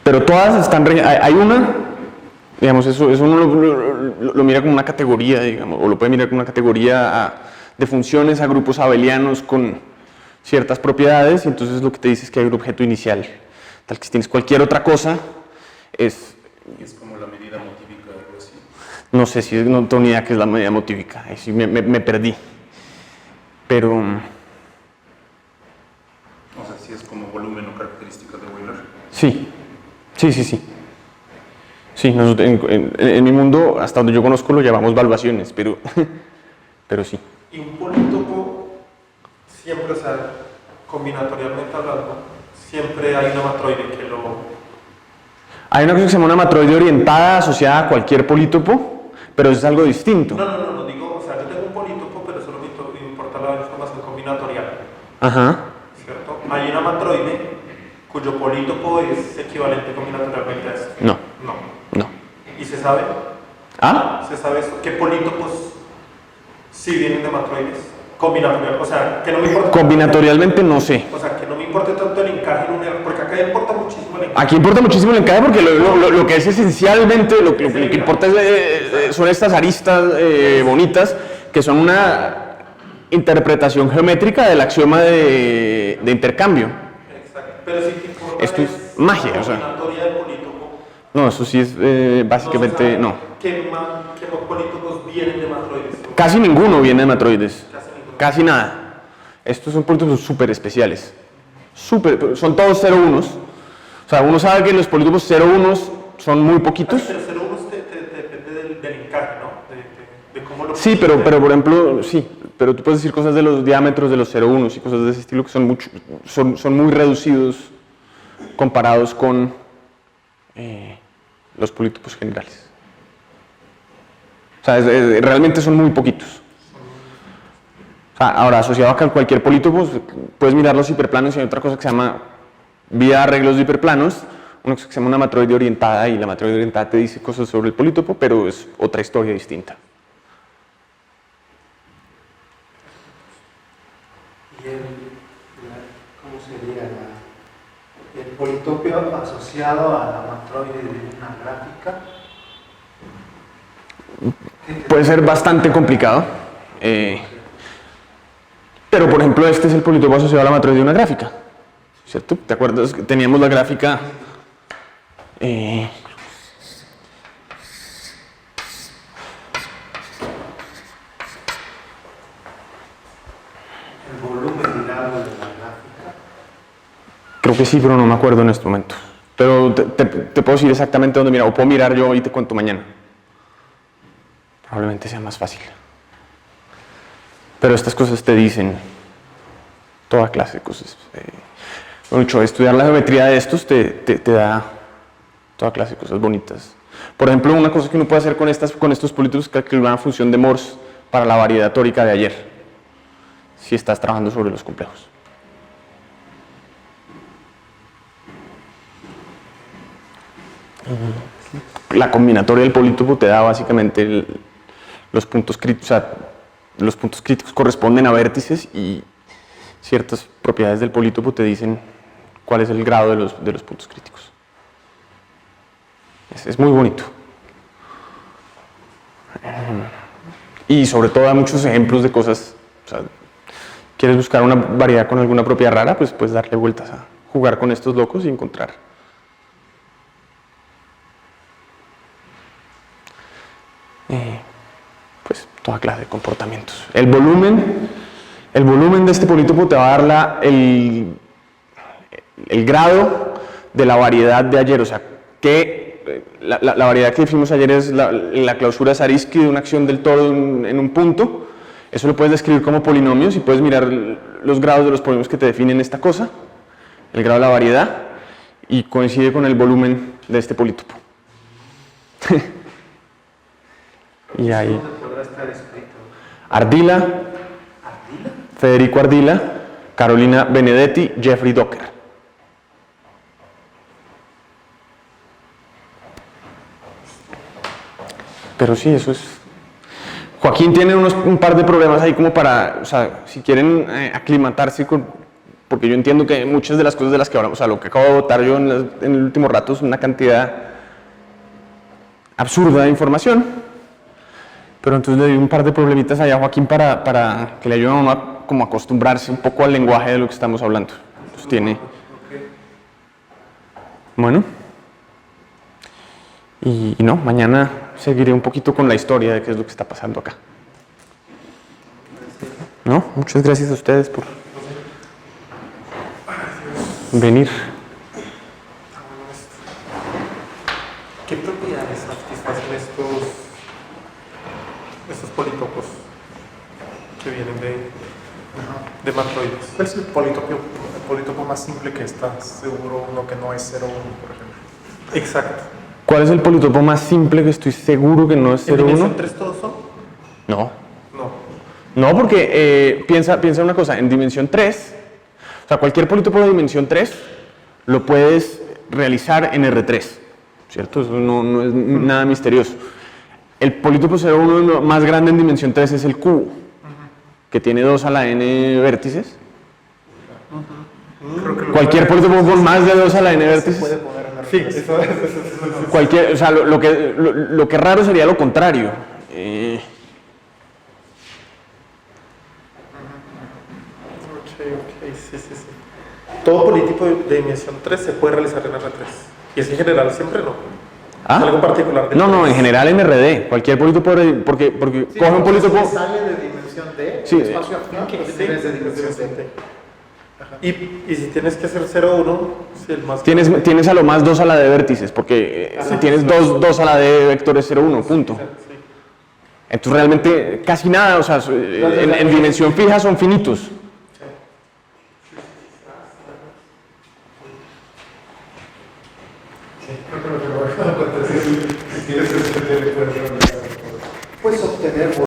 pero todas están, hay una, digamos, eso uno lo mira como una categoría, digamos, o lo puede mirar como una categoría de funciones a grupos abelianos con ciertas propiedades, y entonces lo que te dice es que hay un objeto inicial, tal que si tienes cualquier otra cosa, Es como la medida motívica o algo así. no sé si no tengo ni idea qué es la medida motívica, ahí sí me perdí, pero... O sea, si es como volumen o característica de Euler. Sí. Sí, nosotros, en mi mundo, hasta donde yo conozco, lo llamamos valuaciones, pero sí. Y un polítopo, siempre, o sea, combinatorialmente hablando, siempre hay una matroide que lo... Hay una cosa que se llama una matroide orientada asociada a cualquier polítopo, pero eso es algo distinto. No, digo, o sea, yo tengo un polítopo, pero solo me importa la información combinatorial, Ajá. ¿cierto? Hay una matroide cuyo polítopo es equivalente combinatorialmente a este. No. No. ¿Y se sabe? ¿Ah? ¿Se sabe esto? ¿Qué polítopos sí vienen de matroides? Combinatorial, o sea, que no me importa... Combinatorialmente no sé. O sea, que no me importe tanto el encaje en un error, porque acá importa muchísimo el encaje. Aquí importa muchísimo el encaje porque lo que es esencialmente, lo que importa son estas aristas bonitas, que son una interpretación geométrica del axioma de intercambio. Exacto. Pero si te importa Esto es magia, o sea. combinatoria del polítopo, No, eso sí es básicamente, no. ¿Qué polítopos vienen de matroides? Casi ninguno viene de matroides. Casi ninguno. Casi nada. Estos son polítopos súper especiales. Son todos 0,1s. O sea, uno sabe que los polítopos 0,1s son muy poquitos. Pero 0,1 depende del encaje, ¿no? De cómo lo... Sí, pero por ejemplo, sí. Pero tú puedes decir cosas de los diámetros de los 0,1s y cosas de ese estilo que son muy reducidos comparados con los polítopos generales. O sea, realmente son muy poquitos. O sea, ahora, asociado a cualquier polítopo, puedes mirar los hiperplanos y hay otra cosa que se llama vía de arreglos de hiperplanos, una cosa que se llama una matroide orientada, y la matroide orientada te dice cosas sobre el polítopo, pero es otra historia distinta. ¿Y cómo sería el politopio asociado a la matroide de una gráfica? Puede ser bastante complicado, pero por ejemplo este es el politopo asociado a la matroide de una gráfica, ¿cierto? ¿Te acuerdas que teníamos la gráfica? El volumen del árbol de la gráfica. Creo que sí, pero no me acuerdo en este momento. Pero te puedo decir exactamente dónde mirar, o puedo mirar yo y te cuento mañana. Probablemente sea más fácil. Pero estas cosas te dicen toda clase de cosas. Mucho estudiar la geometría de estos te da toda clase de cosas bonitas. Por ejemplo, una cosa que uno puede hacer con estos polítopos es calcular una función de Morse para la variedad tórica de ayer, si estás trabajando sobre los complejos. La combinatoria del polítopo te da básicamente los puntos críticos. O sea, los puntos críticos corresponden a vértices y ciertas propiedades del polítopo te dicen cuál es el grado de los puntos críticos. Es muy bonito. Y sobre todo da muchos ejemplos de cosas. O sea, quieres buscar una variedad con alguna propiedad rara, pues puedes darle vueltas a jugar con estos locos y encontrar. Pues toda clase de comportamientos. El volumen de este polítopo te va a dar el grado de la variedad de ayer, o sea, que la variedad que definimos ayer es la clausura de Zariski de una acción del todo en un punto. Eso lo puedes describir como polinomios y puedes mirar los grados de los polinomios que te definen esta cosa, el grado de la variedad, y coincide con el volumen de este polítopo. Y ahí ¿Dónde podrá estar escrito? Ardila, ¿Ardila? Federico Ardila, Carolina Benedetti, Jeffrey Docker. Pero sí, eso es. Joaquín tiene un par de problemas ahí como para, o sea, si quieren aclimatarse porque yo entiendo que muchas de las cosas de las que hablamos, o sea, lo que acabo de votar yo en el último rato es una cantidad absurda de información. Pero entonces le di un par de problemitas allá a Joaquín para que le ayude a mamá como a acostumbrarse un poco al lenguaje de lo que estamos hablando. Entonces tiene. Bueno. Y no, mañana seguiré un poquito con la historia de qué es lo que está pasando acá. ¿No? Muchas gracias a ustedes por venir. ¿Qué propiedades satisfacen estos polítopos que vienen de matroides? ¿Cuál es el polítopo más simple que está seguro uno que no es 0,1, por ejemplo? Exacto. ¿Cuál es el polítopo más simple que estoy seguro que no es ¿En 0,1? dimensión 3 todos son? No. No. No, porque piensa una cosa, en dimensión 3, o sea, cualquier polítopo de dimensión 3 lo puedes realizar en R3, ¿cierto? Eso no es nada misterioso. El polítopo 0,1 más grande en dimensión 3 es el cubo, que tiene 2 a la n vértices. Cualquier polítopo con más de 2 a la n vértices. Puede poner en Sí, R3. eso Cualquier, o sea, lo que raro sería lo contrario. Ok, sí. Todo polítopo de dimensión 3 se puede realizar en R3. Y es en general siempre no. ¿Ah? ¿Es algo particular del No, no, 3? en general en RD. Cualquier polítopo, porque Sí, coge un polítopo. si sale de dimensión D, Sí. espacio afín, que Sí, tienes de dimensión D. y si tienes que hacer 0, 1, si el más Tienes a lo más 2 a la de vértices, porque si tienes 2 a la de vectores 0, 1, punto. Sí. Entonces realmente casi nada, o sea, en dimensión fija son finitos. Puedes obtener